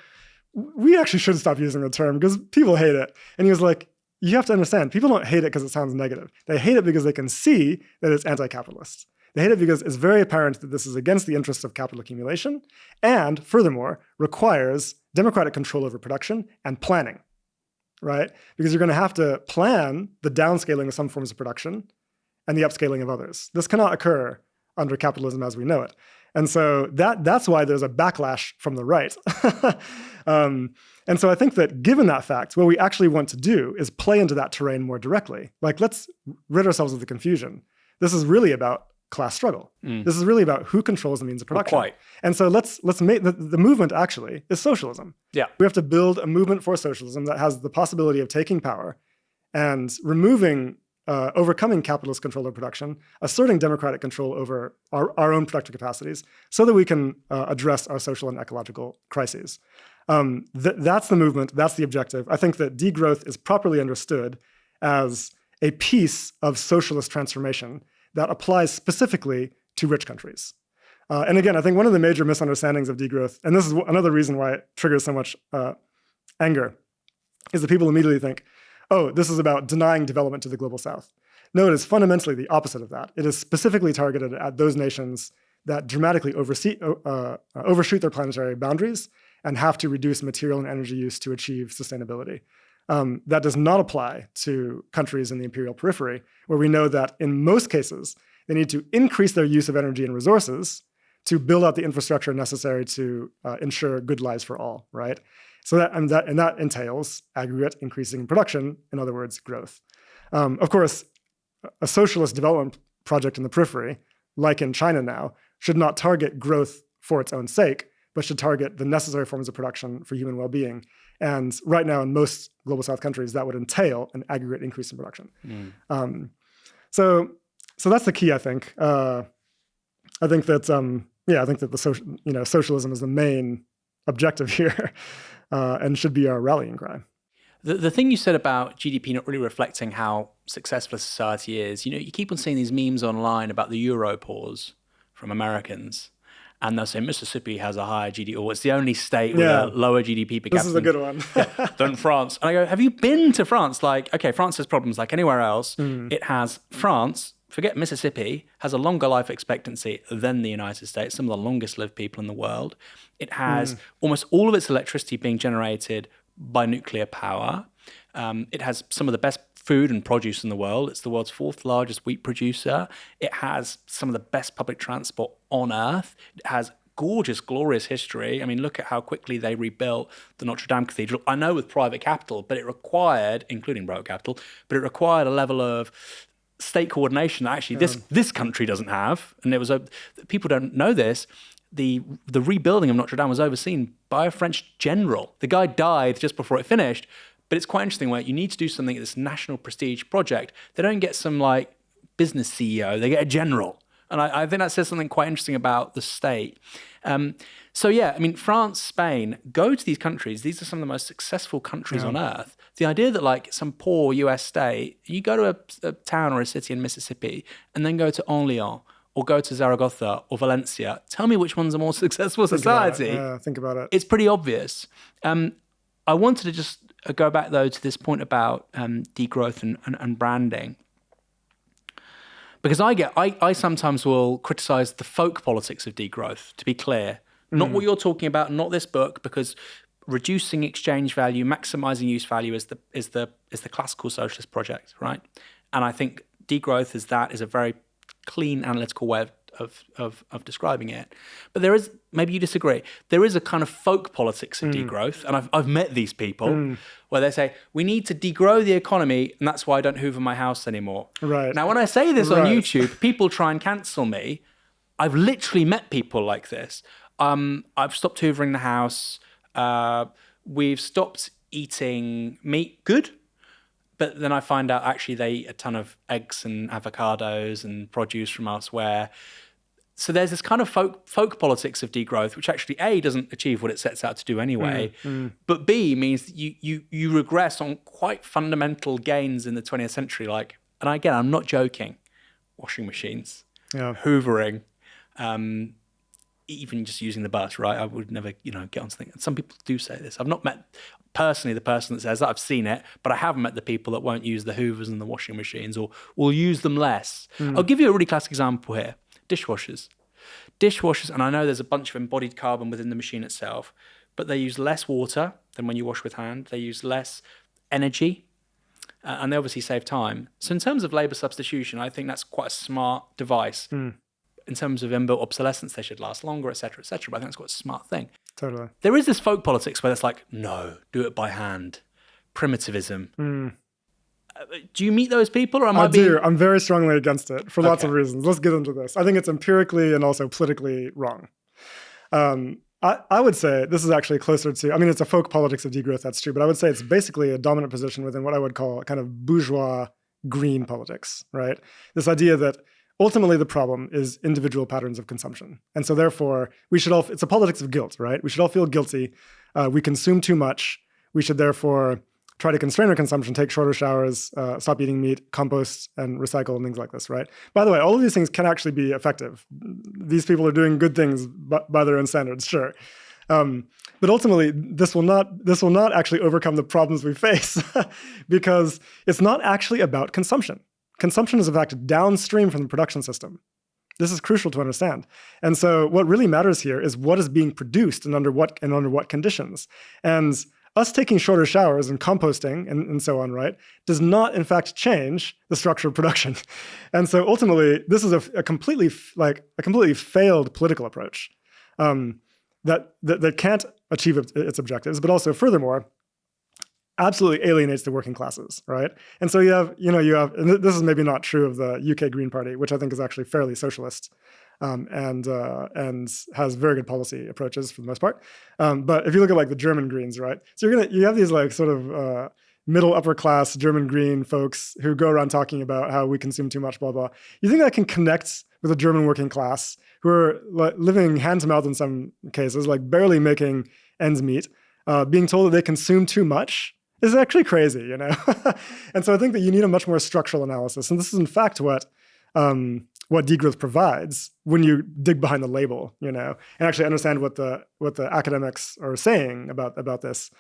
we actually should stop using the term because people hate it. And he was like, you have to understand, people don't hate it because it sounds negative. They hate it because they can see that it's anti-capitalist. They hate it because it's very apparent that this is against the interests of capital accumulation and, furthermore, requires democratic control over production and planning, right? Because you're going to have to plan the downscaling of some forms of production and the upscaling of others. This cannot occur under capitalism as we know it. And so that's why there's a backlash from the right. And so I think that given that fact, what we actually want to do is play into that terrain more directly. Like, let's rid ourselves of the confusion. This is really about class struggle. This is really about who controls the means of production. Quite. And so let's make the movement actually is socialism. Yeah. We have to build a movement for socialism that has the possibility of taking power and overcoming capitalist control of production, asserting democratic control over our own productive capacities so that we can address our social and ecological crises. That's the movement. That's the objective. I think that degrowth is properly understood as a piece of socialist transformation that applies specifically to rich countries. And again, I think one of the major misunderstandings of degrowth, and this is another reason why it triggers so much anger, is that people immediately think, oh, this is about denying development to the global south. No, it is fundamentally the opposite of that. It is specifically targeted at those nations that dramatically overshoot their planetary boundaries and have to reduce material and energy use to achieve sustainability. That does not apply to countries in the imperial periphery, where we know that in most cases, they need to increase their use of energy and resources to build out the infrastructure necessary to ensure good lives for all, right? So that entails aggregate increasing production, in other words, growth. Of course, a socialist development project in the periphery, like in China now, should not target growth for its own sake, but should target the necessary forms of production for human well-being. And right now, in most global south countries, that would entail an aggregate increase in production. So that's the key, I think. I think that the socialism is the main objective here. And should be our rallying cry. The thing you said about GDP not really reflecting how successful a society is, you keep on seeing these memes online about the Euro pause from Americans, and they'll say Mississippi has a higher GDP, or it's the only state with a lower GDP per capita. This is a good one. Than France. And I go, have you been to France? Like, okay, France has problems like anywhere else. It has France. Forget Mississippi, has a longer life expectancy than the United States, some of the longest lived people in the world. It has almost all of its electricity being generated by nuclear power. It has some of the best food and produce in the world. It's the world's fourth largest wheat producer. It has some of the best public transport on earth. It has gorgeous, glorious history. I mean, look at how quickly they rebuilt the Notre Dame Cathedral. I know with private capital, but it required, including private capital, but it required a level of state coordination that actually this country doesn't have. And it was people don't know this. The rebuilding of Notre Dame was overseen by a French general. The guy died just before it finished. But it's quite interesting where you need to do something at this national prestige project. They don't get some like business CEO, they get a general. And I think that says something quite interesting about the state. So yeah, I mean, France, Spain, go to these countries. These are some of the most successful countries on earth. The idea that like some poor US state, you go to a town or a city in Mississippi and then go to Orléans or go to Zaragoza or Valencia. Tell me which one's a more successful society. Think about it. It's pretty obvious. I wanted to just go back though to this point about degrowth and branding. Because I sometimes will criticize the folk politics of degrowth, to be clear. Not what you're talking about, not this book, because reducing exchange value, maximizing use value is the classical socialist project, right? And I think degrowth is a very clean analytical way of describing it. But there is, maybe you disagree, there is a kind of folk politics of degrowth, and I've met these people where they say, we need to degrow the economy, and that's why I don't hoover my house anymore. Right. Now, when I say this on YouTube, people try and cancel me. I've literally met people like this. I've stopped hoovering the house. We've stopped eating meat. Good. But then I find out actually they eat a ton of eggs and avocados and produce from elsewhere. So there's this kind of folk politics of degrowth, which actually A, doesn't achieve what it sets out to do anyway, but B, means that you regress on quite fundamental gains in the 20th century. Like, and again, I'm not joking, washing machines, hoovering, even just using the bus, right? I would never, get on something. And some people do say this. I've not met personally the person that says that. I've seen it, but I have met the people that won't use the hoovers and the washing machines or will use them less. I'll give you a really classic example here. Dishwashers. Dishwashers, and I know there's a bunch of embodied carbon within the machine itself, but they use less water than when you wash with hand. They use less energy, and they obviously save time. So in terms of labour substitution, I think that's quite a smart device. In terms of inbuilt obsolescence, they should last longer, et cetera, but I think that's quite a smart thing. Totally. There is this folk politics where it's like, no, do it by hand. Primitivism. Do you meet those people, or am I being... do. I'm very strongly against it for lots of reasons. Let's get into this. I think it's empirically and also politically wrong. I would say this is actually closer to, I mean, it's a folk politics of degrowth, that's true, but I would say it's basically a dominant position within what I would call kind of bourgeois green politics, right? This idea that ultimately the problem is individual patterns of consumption. And so therefore, we should all, it's a politics of guilt, right? We should all feel guilty. We consume too much. We should therefore try to constrain our consumption, take shorter showers, stop eating meat, compost, and recycle, and things like this, right? By the way, all of these things can actually be effective. These people are doing good things by their own standards, sure. But ultimately, this will not actually overcome the problems we face because it's not actually about consumption. Consumption is in fact downstream from the production system. This is crucial to understand. And so what really matters here is what is being produced and under what conditions. And us taking shorter showers and composting and so on, right, does not in fact change the structure of production. And so ultimately, this is a completely failed political approach that can't achieve its objectives, but also furthermore, absolutely alienates the working classes, right? And so you have, and this is maybe not true of the UK Green Party, which I think is actually fairly socialist, and has very good policy approaches for the most part. But if you look at like the German Greens, right? So you have these like sort of middle upper class German Green folks who go around talking about how we consume too much, blah blah. You think that can connect with the German working class who are living hand to mouth in some cases, like barely making ends meet, being told that they consume too much? Is actually crazy, And so I think that you need a much more structural analysis. And this is in fact what degrowth provides when you dig behind the label, and actually understand what the academics are saying about this,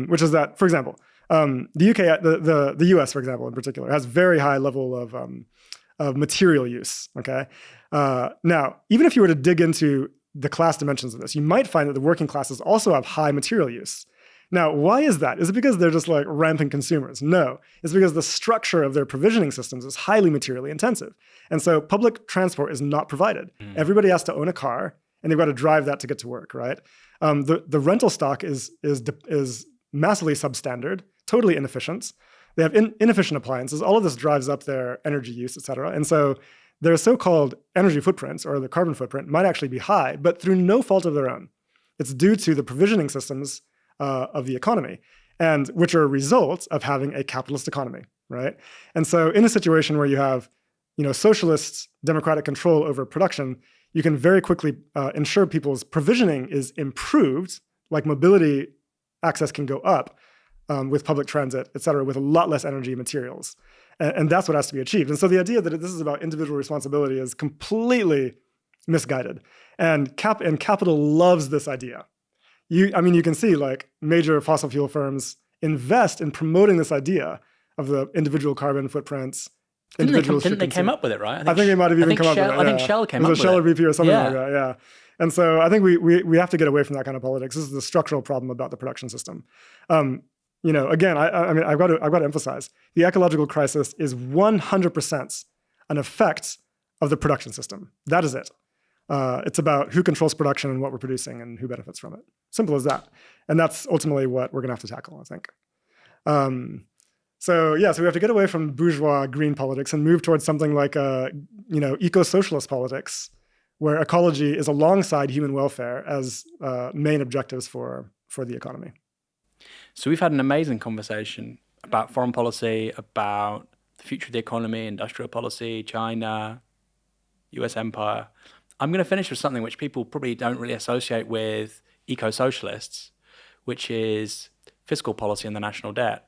which is that, for example, the UK, the US, for example, in particular, has very high level of material use, okay? Now, even if you were to dig into the class dimensions of this, you might find that the working classes also have high material use. Now, why is that? Is it because they're just like rampant consumers? No, it's because the structure of their provisioning systems is highly materially intensive. And so public transport is not provided. Everybody has to own a car and they've got to drive that to get to work, right? The rental stock is massively substandard, totally inefficient. They have inefficient appliances. All of this drives up their energy use, et cetera. And so their so-called energy footprints or the carbon footprint might actually be high, but through no fault of their own. It's due to the provisioning systems of the economy, and which are a result of having a capitalist economy, right? And so in a situation where you have, socialist democratic control over production, you can very quickly ensure people's provisioning is improved, like mobility access can go up with public transit, et cetera, with a lot less energy and materials. And that's what has to be achieved. And so the idea that this is about individual responsibility is completely misguided. And capital loves this idea. You can see like major fossil fuel firms invest in promoting this idea of the individual carbon footprints. Didn't they came up with it, right? I think they might have even come up with it. I think Shell came up with it. Shell or BP or something like that, yeah. And so I think we have to get away from that kind of politics. This is the structural problem about the production system. Again, I've got to emphasize, the ecological crisis is 100% an effect of the production system. That is it. It's about who controls production and what we're producing and who benefits from it. Simple as that. And that's ultimately what we're going to have to tackle, I think. So we have to get away from bourgeois green politics and move towards something like eco-socialist politics, where ecology is alongside human welfare as main objectives for the economy. So we've had an amazing conversation about foreign policy, about the future of the economy, industrial policy, China, US empire. I'm going to finish with something which people probably don't really associate with eco-socialists, which is fiscal policy and the national debt.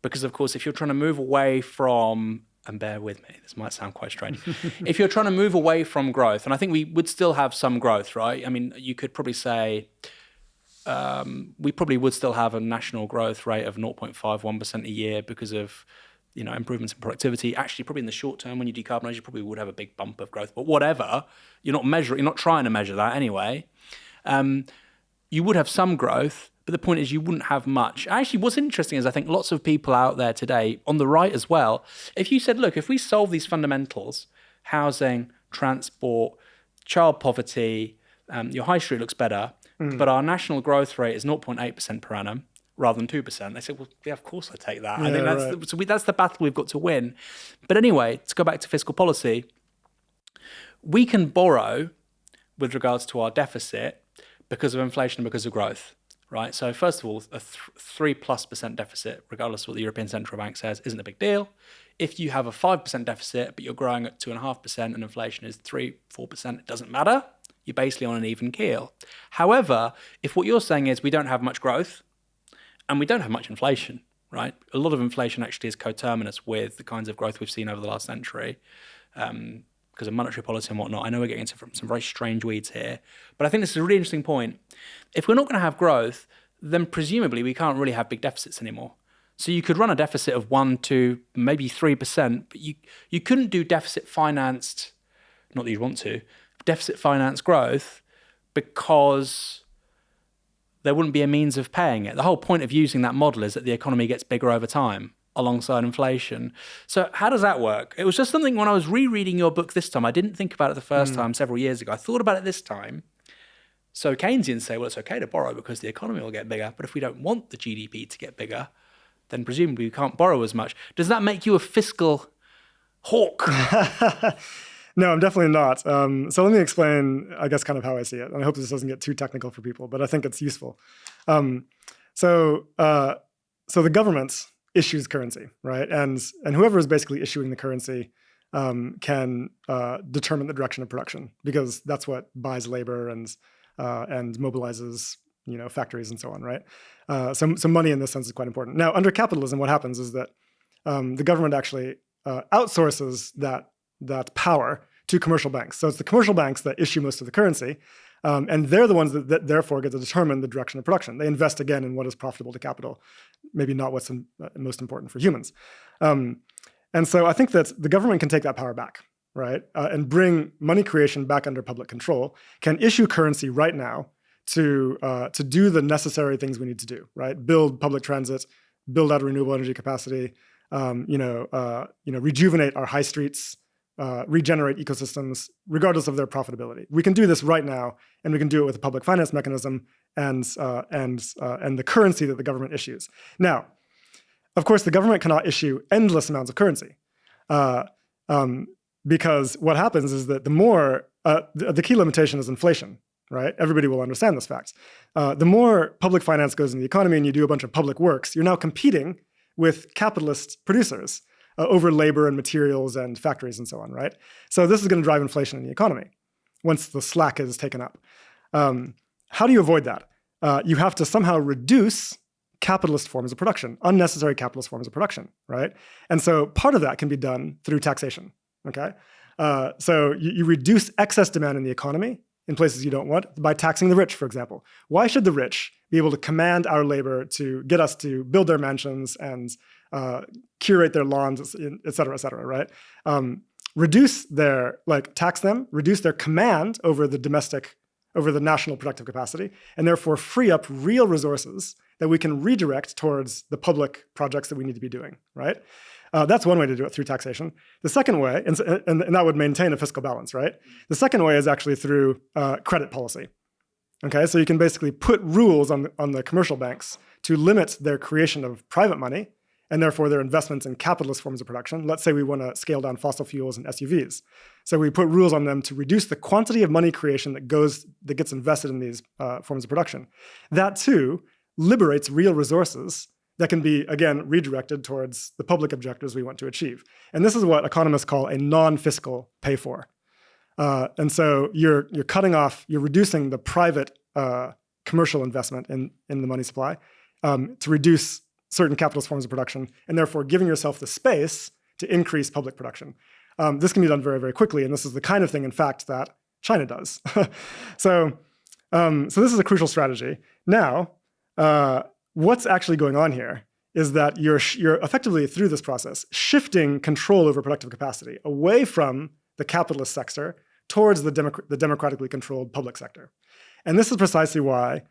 Because, of course, if you're trying to move away from, and bear with me, this might sound quite strange, if you're trying to move away from growth, and I think we would still have some growth, right? I mean, you could probably say we probably would still have a national growth rate of 0.51% a year because of improvements in productivity. Actually, probably in the short term, when you decarbonize, you probably would have a big bump of growth. But whatever, you're not trying to measure that anyway. You would have some growth, but the point is you wouldn't have much. Actually, what's interesting is I think lots of people out there today, on the right as well, if you said, look, if we solve these fundamentals, housing, transport, child poverty, your high street looks better, but our national growth rate is 0.8% per annum rather than 2%. They say, well, yeah, of course I take that. I think that's the battle we've got to win. But anyway, to go back to fiscal policy, we can borrow with regards to our deficit because of inflation and because of growth, right? So first of all, a 3+% deficit, regardless of what the European Central Bank says, isn't a big deal. If you have a 5% deficit, but you're growing at 2.5% and inflation is 3-4%, it doesn't matter. You're basically on an even keel. However, if what you're saying is we don't have much growth and we don't have much inflation, right? A lot of inflation actually is coterminous with the kinds of growth we've seen over the last century because of monetary policy and whatnot. I know we're getting into some very strange weeds here, but I think this is a really interesting point. If we're not going to have growth, then presumably we can't really have big deficits anymore. So you could run a deficit of 1 to maybe 3%, but you couldn't do deficit financed, not that you'd want to, deficit finance growth because there wouldn't be a means of paying it. The whole point of using that model is that the economy gets bigger over time alongside inflation. So how does that work? It was just something when I was rereading your book this time, I didn't think about it the first time several years ago. I thought about it this time. So Keynesians say, well, it's okay to borrow because the economy will get bigger. But if we don't want the GDP to get bigger, then presumably we can't borrow as much. Does that make you a fiscal hawk? No, I'm definitely not. So let me explain, I guess, kind of how I see it. And I hope this doesn't get too technical for people, but I think it's useful. So the government issues currency, right? And whoever is basically issuing the currency can determine the direction of production because that's what buys labor and mobilizes, factories and so on, right? So money in this sense is quite important. Now, under capitalism, what happens is that the government actually outsources that power to commercial banks. So it's the commercial banks that issue most of the currency, and they're the ones that therefore get to determine the direction of production. They invest again in what is profitable to capital, maybe not what's most important for humans. And so I think that the government can take that power back, right, and bring money creation back under public control, can issue currency right now to do the necessary things we need to do, right? Build public transit, build out renewable energy capacity, rejuvenate our high streets, regenerate ecosystems, regardless of their profitability. We can do this right now, and we can do it with a public finance mechanism and the currency that the government issues. Now, of course, the government cannot issue endless amounts of currency because what happens is that the key limitation is inflation, right? Everybody will understand this fact. The more public finance goes in the economy and you do a bunch of public works, you're now competing with capitalist producers over labor and materials and factories and so on, right? So this is going to drive inflation in the economy once the slack is taken up. How do you avoid that? You have to somehow reduce capitalist forms of production, unnecessary capitalist forms of production, right? And so part of that can be done through taxation, okay? So you reduce excess demand in the economy in places you don't want by taxing the rich, for example. Why should the rich be able to command our labor to get us to build their mansions and curate their lawns, et cetera, right? Tax them, reduce their command over the national productive capacity, and therefore free up real resources that we can redirect towards the public projects that we need to be doing, right? That's one way to do it, through taxation. The second way, and that would maintain a fiscal balance, right? The second way is actually through credit policy. Okay, so you can basically put rules on the commercial banks to limit their creation of private money and therefore their investments in capitalist forms of production. Let's say we want to scale down fossil fuels and SUVs. So we put rules on them to reduce the quantity of money creation that gets invested in these forms of production. That too liberates real resources that can be, again, redirected towards the public objectives we want to achieve. And this is what economists call a non-fiscal pay-for. And so you're reducing the private commercial investment in the money supply to reduce certain capitalist forms of production, and therefore giving yourself the space to increase public production. This can be done very, very quickly, and this is the kind of thing, in fact, that China does. So this is a crucial strategy. Now, what's actually going on here is that you're effectively, through this process, shifting control over productive capacity away from the capitalist sector towards the democratically controlled public sector. And this is precisely why,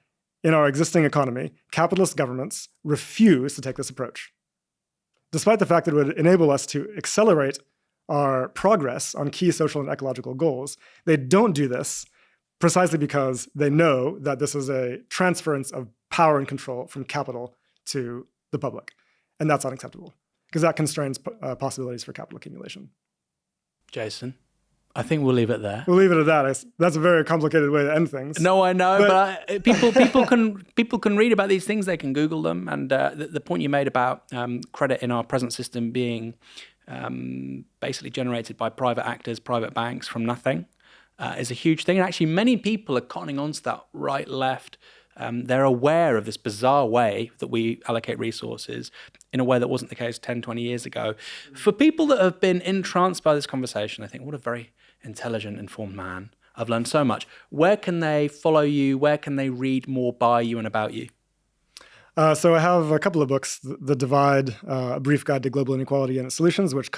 in our existing economy, capitalist governments refuse to take this approach. Despite the fact that it would enable us to accelerate our progress on key social and ecological goals, they don't do this precisely because they know that this is a transference of power and control from capital to the public. And that's unacceptable because that constrains possibilities for capital accumulation. Jason, I think we'll leave it there. We'll leave it at that. That's a very complicated way to end things. No, I know, but people can read about these things. They can Google them. And the point you made about credit in our present system being basically generated by private actors, private banks from nothing is a huge thing. And actually, many people are cottoning onto that right, left. They're aware of this bizarre way that we allocate resources in a way that wasn't the case 10, 20 years ago. For people that have been entranced by this conversation, I think, what a very intelligent, informed man. I've learned so much. Where can they follow you? Where can they read more by you and about you? So I have a couple of books, The Divide, A Brief Guide to Global Inequality and Its Solutions, which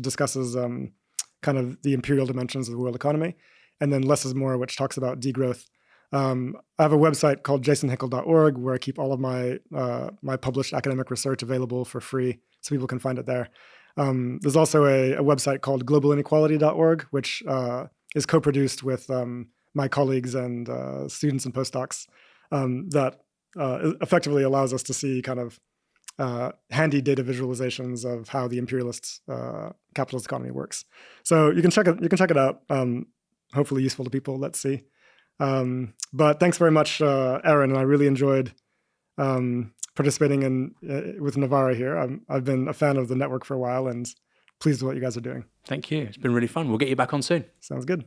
discusses kind of the imperial dimensions of the world economy, and then Less is More, which talks about degrowth. I have a website called jasonhickel.org where I keep all of my published academic research available for free, so people can find it there. There's also a website called globalinequality.org, which is co-produced with my colleagues and students and postdocs that effectively allows us to see kind of handy data visualizations of how the imperialist capitalist economy works. So you can check it out. Hopefully useful to people. Let's see. But thanks very much, Aaron, and I really enjoyed participating with Novara here. I've been a fan of the network for a while and pleased with what you guys are doing. Thank you. It's been really fun. We'll get you back on soon. Sounds good.